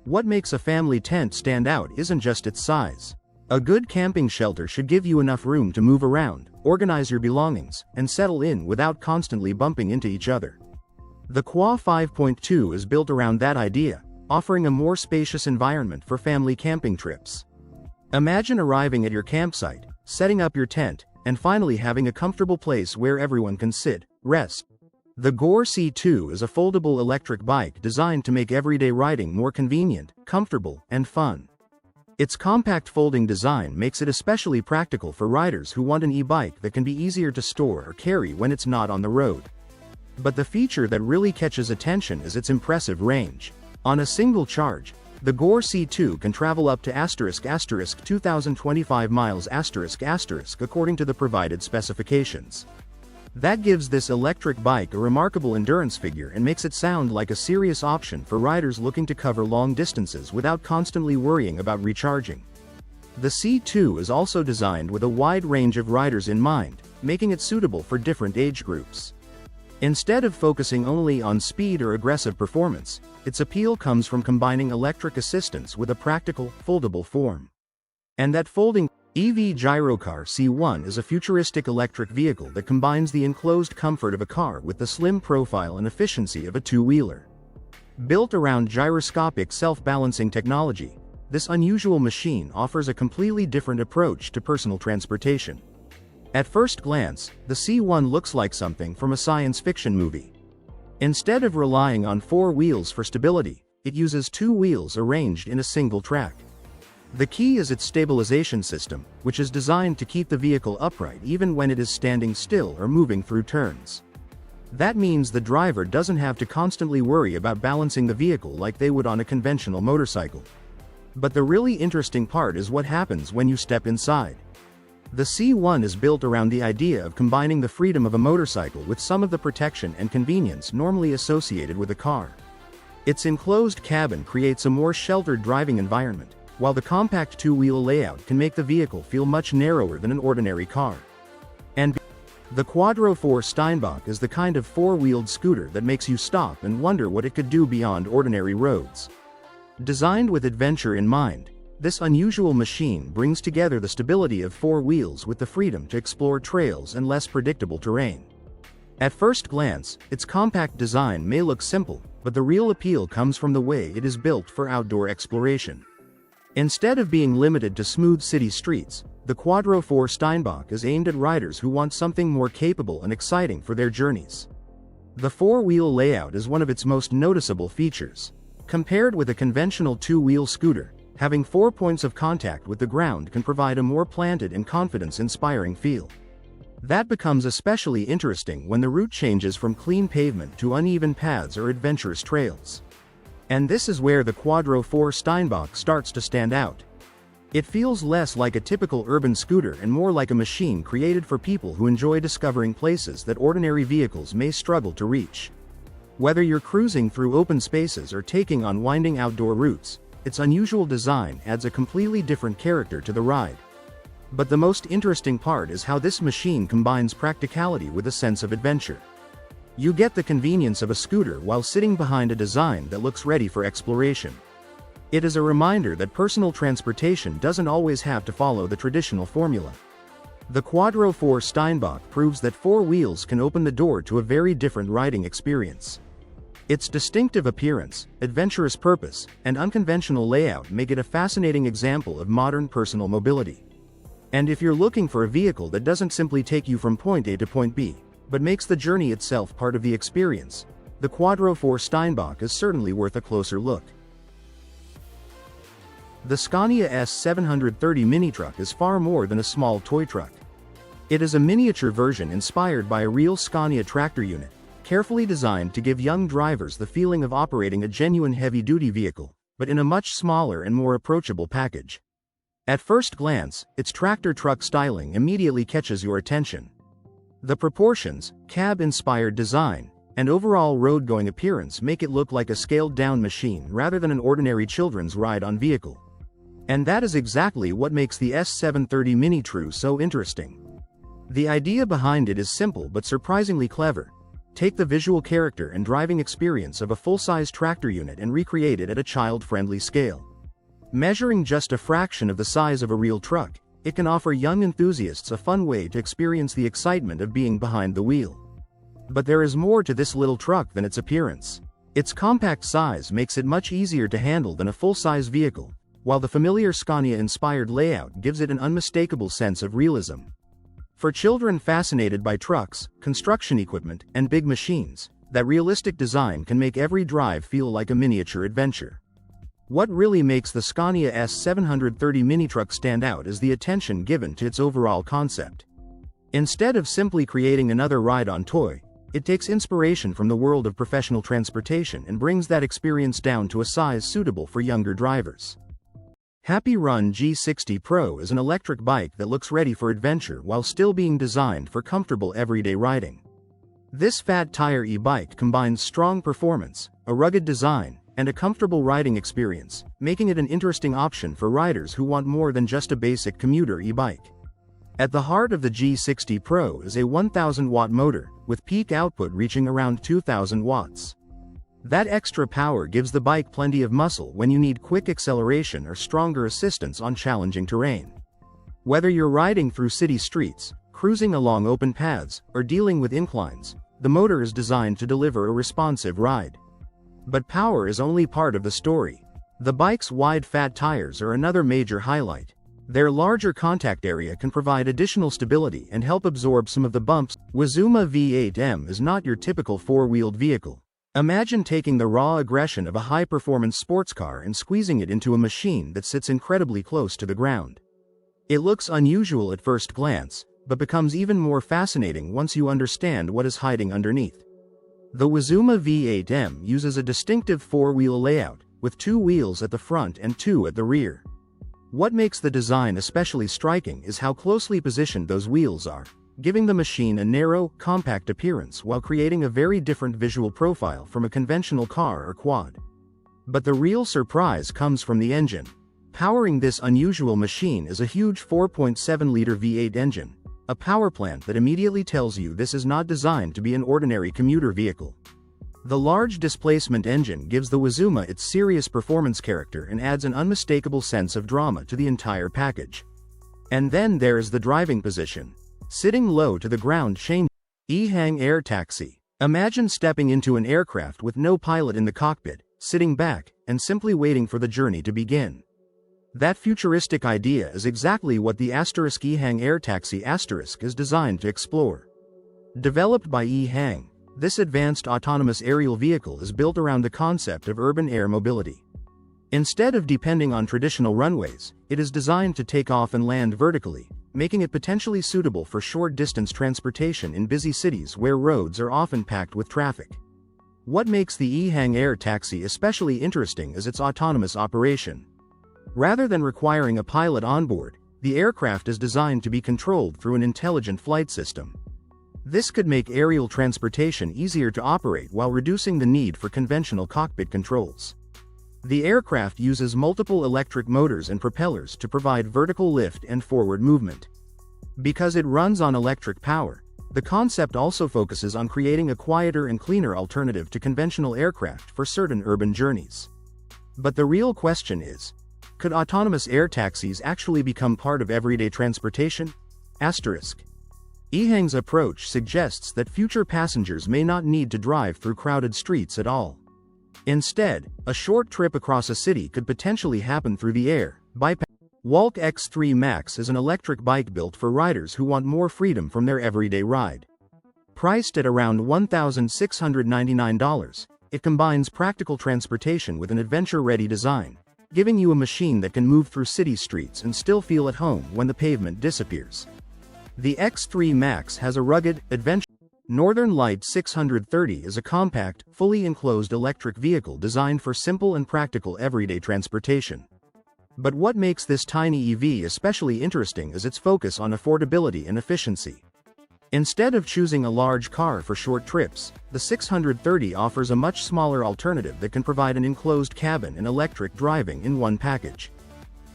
What makes a family tent stand out isn't just its size. A good camping shelter should give you enough room to move around, organize your belongings, and settle in without constantly bumping into each other. The Quah 5.2 is built around that idea, offering a more spacious environment for family camping trips. Imagine arriving at your campsite, setting up your tent, and finally having a comfortable place where everyone can sit, rest. The Gore C2 is a foldable electric bike designed to make everyday riding more convenient, comfortable, and fun. Its compact folding design makes it especially practical for riders who want an e-bike that can be easier to store or carry when it's not on the road. But the feature that really catches attention is its impressive range. On a single charge, the Gore C2 can travel up to ** 2025 miles ** according to the provided specifications. That gives this electric bike a remarkable endurance figure and makes it sound like a serious option for riders looking to cover long distances without constantly worrying about recharging. The C2 is also designed with a wide range of riders in mind, making it suitable for different age groups. Instead of focusing only on speed or aggressive performance, its appeal comes from combining electric assistance with a practical, foldable form. And that folding EV Gyrocar C1 is a futuristic electric vehicle that combines the enclosed comfort of a car with the slim profile and efficiency of a two-wheeler. Built around gyroscopic self-balancing technology, this unusual machine offers a completely different approach to personal transportation. At first glance, the C1 looks like something from a science fiction movie. Instead of relying on four wheels for stability, it uses two wheels arranged in a single track. The key is its stabilization system, which is designed to keep the vehicle upright even when it is standing still or moving through turns. That means the driver doesn't have to constantly worry about balancing the vehicle like they would on a conventional motorcycle. But the really interesting part is what happens when you step inside. The C1 is built around the idea of combining the freedom of a motorcycle with some of the protection and convenience normally associated with a car. Its enclosed cabin creates a more sheltered driving environment, while the compact two-wheel layout can make the vehicle feel much narrower than an ordinary car. And the Quadro 4 Steinbach is the kind of four-wheeled scooter that makes you stop and wonder what it could do beyond ordinary roads. Designed with adventure in mind, this unusual machine brings together the stability of four wheels with the freedom to explore trails and less predictable terrain. At first glance, its compact design may look simple, but the real appeal comes from the way it is built for outdoor exploration. Instead of being limited to smooth city streets, the Quadro 4 Steinbach is aimed at riders who want something more capable and exciting for their journeys. The four-wheel layout is one of its most noticeable features. Compared with a conventional two-wheel scooter, having 4 points of contact with the ground can provide a more planted and confidence-inspiring feel. That becomes especially interesting when the route changes from clean pavement to uneven paths or adventurous trails. And this is where the Quadro 4 Steinbach starts to stand out. It feels less like a typical urban scooter and more like a machine created for people who enjoy discovering places that ordinary vehicles may struggle to reach. Whether you're cruising through open spaces or taking on winding outdoor routes, its unusual design adds a completely different character to the ride. But the most interesting part is how this machine combines practicality with a sense of adventure. You get the convenience of a scooter while sitting behind a design that looks ready for exploration. It is a reminder that personal transportation doesn't always have to follow the traditional formula. The Quadro 4 Steinbach proves that four wheels can open the door to a very different riding experience. Its distinctive appearance, adventurous purpose, and unconventional layout make it a fascinating example of modern personal mobility. And if you're looking for a vehicle that doesn't simply take you from point A to point B, but makes the journey itself part of the experience, the Quadro 4 Steinbach is certainly worth a closer look. The Scania S730 mini truck is far more than a small toy truck. It is a miniature version inspired by a real Scania tractor unit, carefully designed to give young drivers the feeling of operating a genuine heavy-duty vehicle, but in a much smaller and more approachable package. At first glance, its tractor truck styling immediately catches your attention. The proportions, cab-inspired design, and overall road-going appearance make it look like a scaled-down machine rather than an ordinary children's ride-on vehicle. And that is exactly what makes the S730 Mini True so interesting. The idea behind it is simple but surprisingly clever. Take the visual character and driving experience of a full-size tractor unit and recreate it at a child-friendly scale. Measuring just a fraction of the size of a real truck, it can offer young enthusiasts a fun way to experience the excitement of being behind the wheel. But there is more to this little truck than its appearance. Its compact size makes it much easier to handle than a full-size vehicle, while the familiar Scania-inspired layout gives it an unmistakable sense of realism. For children fascinated by trucks, construction equipment, and big machines, that realistic design can make every drive feel like a miniature adventure. What really makes the Scania S730 mini truck stand out is the attention given to its overall concept. Instead of simply creating another ride-on toy, it takes inspiration from the world of professional transportation and brings that experience down to a size suitable for younger drivers. Happy Run G60 Pro is an electric bike that looks ready for adventure while still being designed for comfortable everyday riding. This fat tire e-bike combines strong performance, a rugged design, and a comfortable riding experience, making it an interesting option for riders who want more than just a basic commuter e-bike. At the heart of the G60 Pro is a 1000-watt motor, with peak output reaching around 2000 watts. That extra power gives the bike plenty of muscle when you need quick acceleration or stronger assistance on challenging terrain. Whether you're riding through city streets, cruising along open paths, or dealing with inclines, the motor is designed to deliver a responsive ride. But power is only part of the story. The bike's wide fat tires are another major highlight. Their larger contact area can provide additional stability and help absorb some of the bumps. Wazuma V8M is not your typical four-wheeled vehicle. Imagine taking the raw aggression of a high-performance sports car and squeezing it into a machine that sits incredibly close to the ground. It looks unusual at first glance, but becomes even more fascinating once you understand what is hiding underneath. The Wazuma V8M uses a distinctive four-wheel layout, with 2 wheels at the front and 2 at the rear. What makes the design especially striking is how closely positioned those wheels are, giving the machine a narrow, compact appearance while creating a very different visual profile from a conventional car or quad. But the real surprise comes from the engine. Powering this unusual machine is a huge 4.7-liter V8 engine, a power plant that immediately tells you this is not designed to be an ordinary commuter vehicle. The large displacement engine gives the Wazuma its serious performance character and adds an unmistakable sense of drama to the entire package. And then there is the driving position. Sitting low to the ground change. E-Hang Air Taxi. Imagine stepping into an aircraft with no pilot in the cockpit, sitting back, and simply waiting for the journey to begin. That futuristic idea is exactly what the E-Hang Air Taxi is designed to explore. Developed by E-Hang, this advanced autonomous aerial vehicle is built around the concept of urban air mobility. Instead of depending on traditional runways, it is designed to take off and land vertically, making it potentially suitable for short-distance transportation in busy cities where roads are often packed with traffic. What makes the E-Hang Air Taxi especially interesting is its autonomous operation. Rather than requiring a pilot on board, the aircraft is designed to be controlled through an intelligent flight system. This could make aerial transportation easier to operate while reducing the need for conventional cockpit controls. The aircraft uses multiple electric motors and propellers to provide vertical lift and forward movement. Because it runs on electric power, the concept also focuses on creating a quieter and cleaner alternative to conventional aircraft for certain urban journeys. But the real question is, could autonomous air taxis actually become part of everyday transportation? E-Hang's approach suggests that future passengers may not need to drive through crowded streets at all. Instead, a short trip across a city could potentially happen through the air, bypassing. Walk X3 Max is an electric bike built for riders who want more freedom from their everyday ride. Priced at around $1,699, it combines practical transportation with an adventure-ready design, giving you a machine that can move through city streets and still feel at home when the pavement disappears. The X3 Max has a rugged, adventure. Northern Light 630 is a compact, fully enclosed electric vehicle designed for simple and practical everyday transportation. But what makes this tiny EV especially interesting is its focus on affordability and efficiency. Instead of choosing a large car for short trips, the 630 offers a much smaller alternative that can provide an enclosed cabin and electric driving in one package.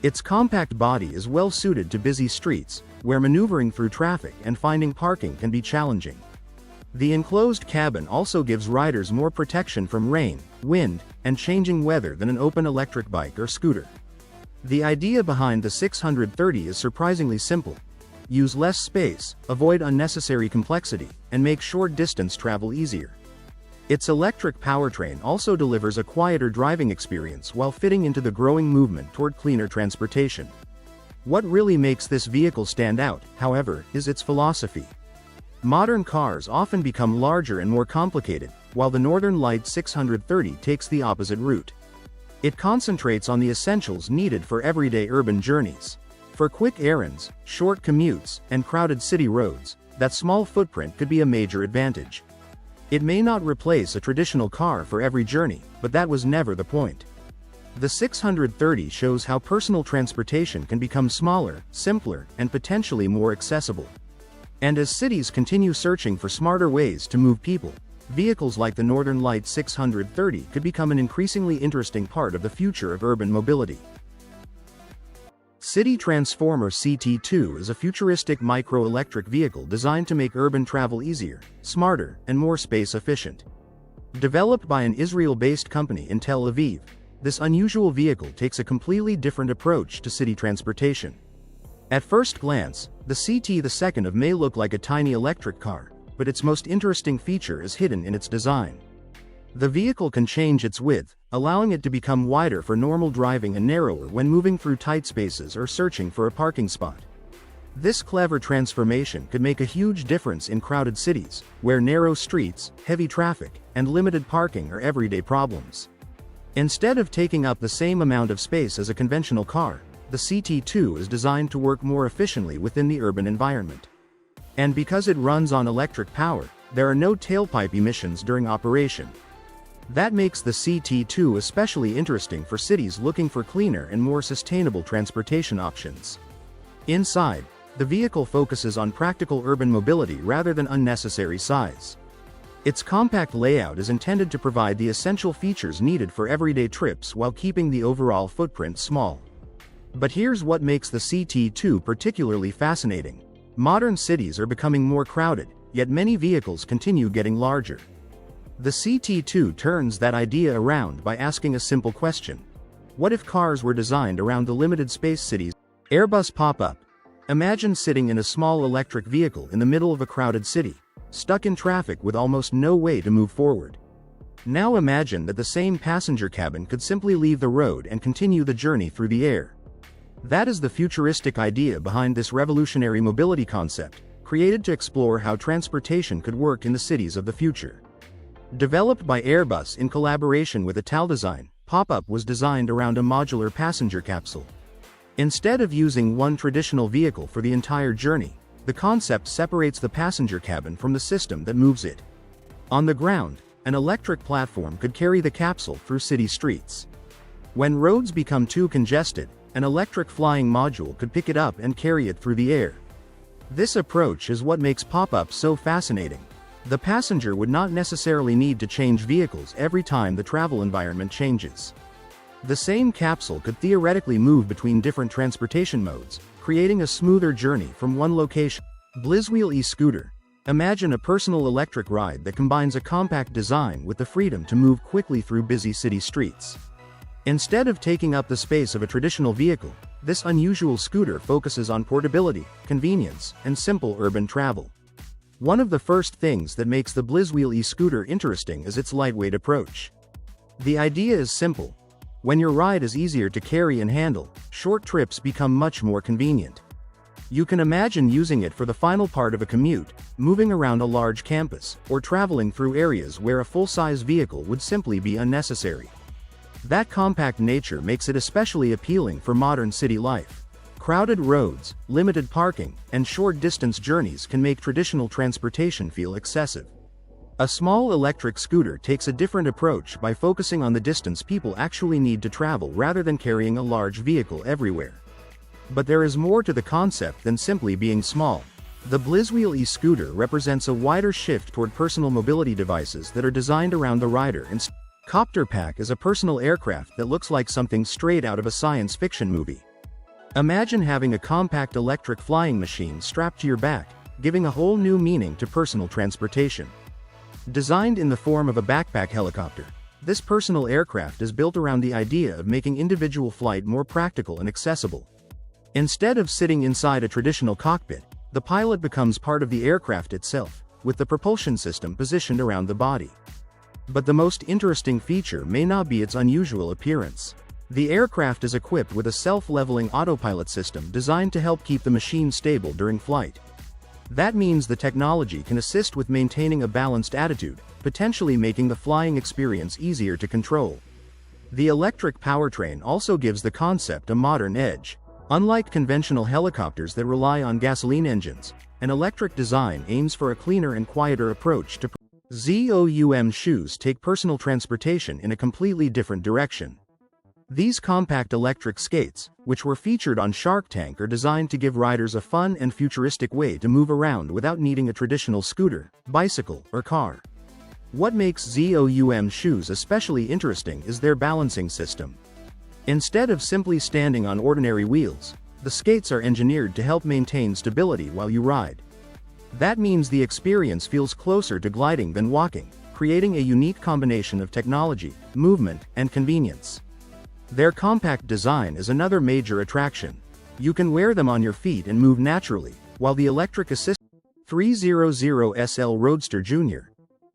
Its compact body is well suited to busy streets, where maneuvering through traffic and finding parking can be challenging. The enclosed cabin also gives riders more protection from rain, wind, and changing weather than an open electric bike or scooter. The idea behind the 630 is surprisingly simple. Use less space, avoid unnecessary complexity, and make short-distance travel easier. Its electric powertrain also delivers a quieter driving experience while fitting into the growing movement toward cleaner transportation. What really makes this vehicle stand out, however, is its philosophy. Modern cars often become larger and more complicated, while the Northern Light 630 takes the opposite route. It concentrates on the essentials needed for everyday urban journeys. For quick errands, short commutes, and crowded city roads, that small footprint could be a major advantage. It may not replace a traditional car for every journey, but that was never the point. The 630 shows how personal transportation can become smaller, simpler, and potentially more accessible. And as cities continue searching for smarter ways to move people, vehicles like the Northern Light 630 could become an increasingly interesting part of the future of urban mobility. City Transformer CT2 is a futuristic micro-electric vehicle designed to make urban travel easier, smarter, and more space-efficient. Developed by an Israel-based company in Tel Aviv, this unusual vehicle takes a completely different approach to city transportation. At first glance, the CT2 may look like a tiny electric car, but its most interesting feature is hidden in its design. The vehicle can change its width, allowing it to become wider for normal driving and narrower when moving through tight spaces or searching for a parking spot. This clever transformation could make a huge difference in crowded cities, where narrow streets, heavy traffic, and limited parking are everyday problems. Instead of taking up the same amount of space as a conventional car, the CT2 is designed to work more efficiently within the urban environment. And because it runs on electric power, there are no tailpipe emissions during operation. That makes the CT2 especially interesting for cities looking for cleaner and more sustainable transportation options. Inside, the vehicle focuses on practical urban mobility rather than unnecessary size. Its compact layout is intended to provide the essential features needed for everyday trips while keeping the overall footprint small. But here's what makes the CT2 particularly fascinating. Modern cities are becoming more crowded, yet many vehicles continue getting larger. The CT2 turns that idea around by asking a simple question. What if cars were designed around the limited space cities? Airbus pop-up. Imagine sitting in a small electric vehicle in the middle of a crowded city, stuck in traffic with almost no way to move forward. Now imagine that the same passenger cabin could simply leave the road and continue the journey through the air. That is the futuristic idea behind this revolutionary mobility concept, created to explore how transportation could work in the cities of the future. Developed by Airbus in collaboration with Italdesign, Pop-Up was designed around a modular passenger capsule. Instead of using one traditional vehicle for the entire journey, the concept separates the passenger cabin from the system that moves it. On the ground, an electric platform could carry the capsule through city streets. When roads become too congested, an electric flying module could pick it up and carry it through the air. This approach is what makes Pop-Up so fascinating. The passenger would not necessarily need to change vehicles every time the travel environment changes. The same capsule could theoretically move between different transportation modes, creating a smoother journey from one location. Blizzwheel e-scooter. Imagine a personal electric ride that combines a compact design with the freedom to move quickly through busy city streets. Instead of taking up the space of a traditional vehicle, this unusual scooter focuses on portability, convenience, and simple urban travel. One of the first things that makes the Blizzwheel e-scooter interesting is its lightweight approach. The idea is simple. When your ride is easier to carry and handle, short trips become much more convenient. You can imagine using it for the final part of a commute, moving around a large campus, or traveling through areas where a full-size vehicle would simply be unnecessary. That compact nature makes it especially appealing for modern city life. Crowded roads, limited parking, and short-distance journeys can make traditional transportation feel excessive. A small electric scooter takes a different approach by focusing on the distance people actually need to travel rather than carrying a large vehicle everywhere. But there is more to the concept than simply being small. The Blizzwheel e-scooter represents a wider shift toward personal mobility devices that are designed around the rider. Copter Pack is a personal aircraft that looks like something straight out of a science fiction movie. Imagine having a compact electric flying machine strapped to your back, giving a whole new meaning to personal transportation. Designed in the form of a backpack helicopter, this personal aircraft is built around the idea of making individual flight more practical and accessible. Instead of sitting inside a traditional cockpit, the pilot becomes part of the aircraft itself, with the propulsion system positioned around the body. But the most interesting feature may not be its unusual appearance. The aircraft is equipped with a self-leveling autopilot system designed to help keep the machine stable during flight. That means the technology can assist with maintaining a balanced attitude, potentially making the flying experience easier to control. The electric powertrain also gives the concept a modern edge. Unlike conventional helicopters that rely on gasoline engines, an electric design aims for a cleaner and quieter approach to ZOUM shoes take personal transportation in a completely different direction. These compact electric skates, which were featured on Shark Tank, are designed to give riders a fun and futuristic way to move around without needing a traditional scooter, bicycle, or car. What makes ZOUM shoes especially interesting is their balancing system. Instead of simply standing on ordinary wheels, the skates are engineered to help maintain stability while you ride. That means the experience feels closer to gliding than walking, creating a unique combination of technology, movement, and convenience. Their compact design is another major attraction. You can wear them on your feet and move naturally, while the electric assist 300 SL Roadster Jr.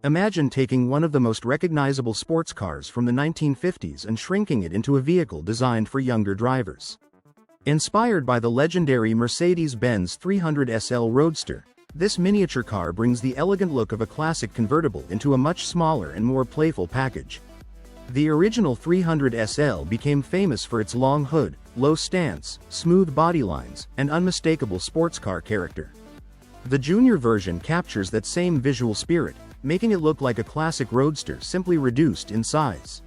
Imagine taking one of the most recognizable sports cars from the 1950s and shrinking it into a vehicle designed for younger drivers. Inspired by the legendary Mercedes-Benz 300 SL Roadster, this miniature car brings the elegant look of a classic convertible into a much smaller and more playful package. The original 300 SL became famous for its long hood, low stance, smooth body lines, and unmistakable sports car character. The junior version captures that same visual spirit, making it look like a classic roadster simply reduced in size.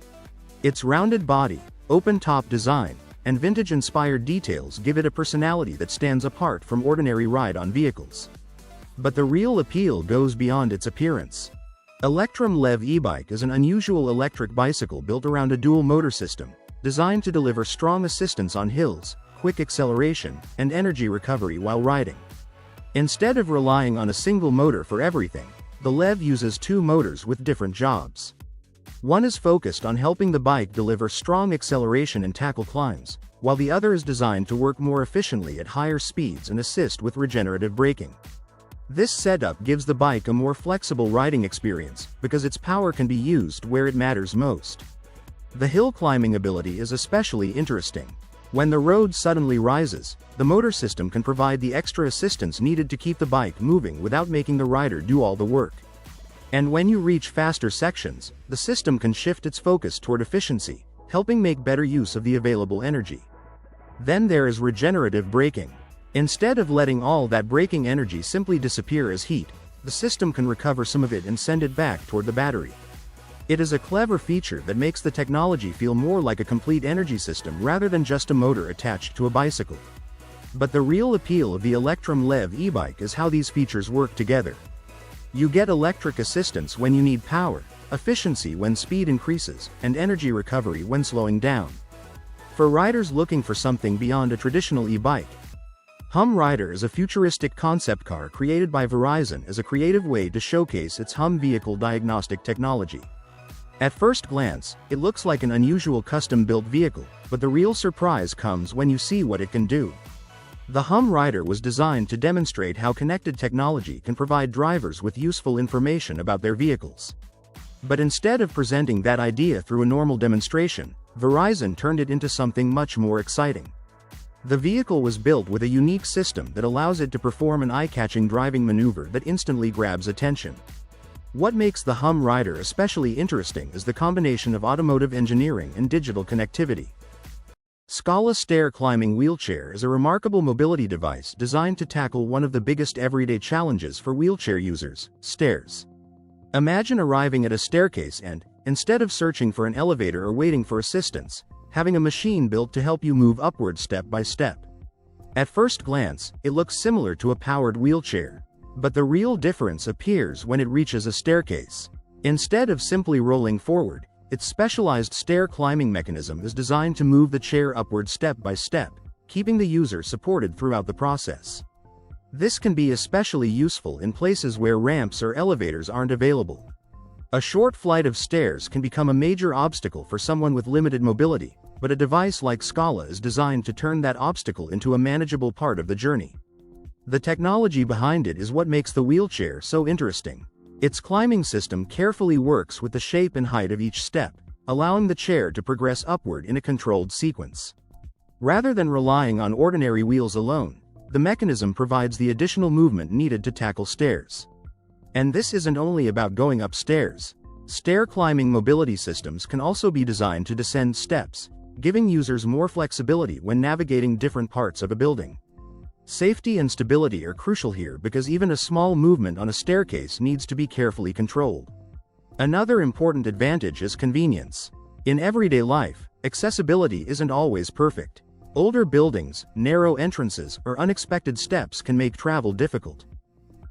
Its rounded body, open-top design, and vintage-inspired details give it a personality that stands apart from ordinary ride-on vehicles. But the real appeal goes beyond its appearance. Electrum Lev e-bike is an unusual electric bicycle built around a dual motor system, designed to deliver strong assistance on hills, quick acceleration, and energy recovery while riding. Instead of relying on a single motor for everything, the Lev uses two motors with different jobs. One is focused on helping the bike deliver strong acceleration and tackle climbs, while the other is designed to work more efficiently at higher speeds and assist with regenerative braking. This setup gives the bike a more flexible riding experience, because its power can be used where it matters most. The hill climbing ability is especially interesting. When the road suddenly rises, the motor system can provide the extra assistance needed to keep the bike moving without making the rider do all the work. And when you reach faster sections, the system can shift its focus toward efficiency, helping make better use of the available energy. Then there is regenerative braking. Instead of letting all that braking energy simply disappear as heat, the system can recover some of it and send it back toward the battery. It is a clever feature that makes the technology feel more like a complete energy system rather than just a motor attached to a bicycle. But the real appeal of the Electrum Lev e-bike is how these features work together. You get electric assistance when you need power, efficiency when speed increases, and energy recovery when slowing down. For riders looking for something beyond a traditional e-bike, Hum Rider is a futuristic concept car created by Verizon as a creative way to showcase its Hum vehicle diagnostic technology. At first glance, it looks like an unusual custom-built vehicle, but the real surprise comes when you see what it can do. The Hum Rider was designed to demonstrate how connected technology can provide drivers with useful information about their vehicles. But instead of presenting that idea through a normal demonstration, Verizon turned it into something much more exciting. The vehicle was built with a unique system that allows it to perform an eye-catching driving maneuver that instantly grabs attention. What makes the Hum Rider especially interesting is the combination of automotive engineering and digital connectivity. Scala Stair Climbing Wheelchair is a remarkable mobility device designed to tackle one of the biggest everyday challenges for wheelchair users: stairs. Imagine arriving at a staircase and, instead of searching for an elevator or waiting for assistance, having a machine built to help you move upward step by step. At first glance, it looks similar to a powered wheelchair. But the real difference appears when it reaches a staircase. Instead of simply rolling forward, its specialized stair climbing mechanism is designed to move the chair upward step by step, keeping the user supported throughout the process. This can be especially useful in places where ramps or elevators aren't available. A short flight of stairs can become a major obstacle for someone with limited mobility, but a device like Scala is designed to turn that obstacle into a manageable part of the journey. The technology behind it is what makes the wheelchair so interesting. Its climbing system carefully works with the shape and height of each step, allowing the chair to progress upward in a controlled sequence. Rather than relying on ordinary wheels alone, the mechanism provides the additional movement needed to tackle stairs. And this isn't only about going upstairs. Stair-climbing mobility systems can also be designed to descend steps, giving users more flexibility when navigating different parts of a building. Safety and stability are crucial here because even a small movement on a staircase needs to be carefully controlled. Another important advantage is convenience. In everyday life, accessibility isn't always perfect. Older buildings, narrow entrances, or unexpected steps can make travel difficult.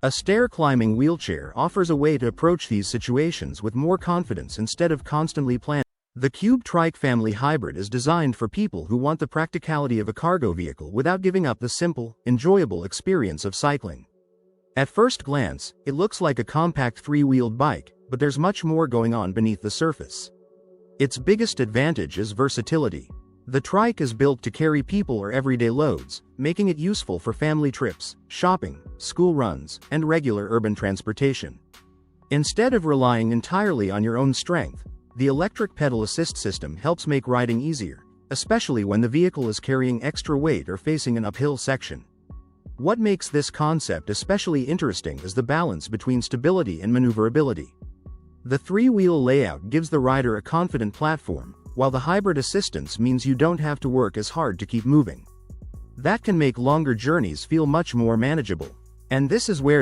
A stair-climbing wheelchair offers a way to approach these situations with more confidence instead of constantly planning. The Cube Trike Family Hybrid is designed for people who want the practicality of a cargo vehicle without giving up the simple, enjoyable experience of cycling. At first glance, it looks like a compact three-wheeled bike, but there's much more going on beneath the surface. Its biggest advantage is versatility. The trike is built to carry people or everyday loads, making it useful for family trips, shopping, school runs, and regular urban transportation. Instead of relying entirely on your own strength, the electric pedal assist system helps make riding easier, especially when the vehicle is carrying extra weight or facing an uphill section. What makes this concept especially interesting is the balance between stability and maneuverability. The three-wheel layout gives the rider a confident platform, while the hybrid assistance means you don't have to work as hard to keep moving. That can make longer journeys feel much more manageable. And this is where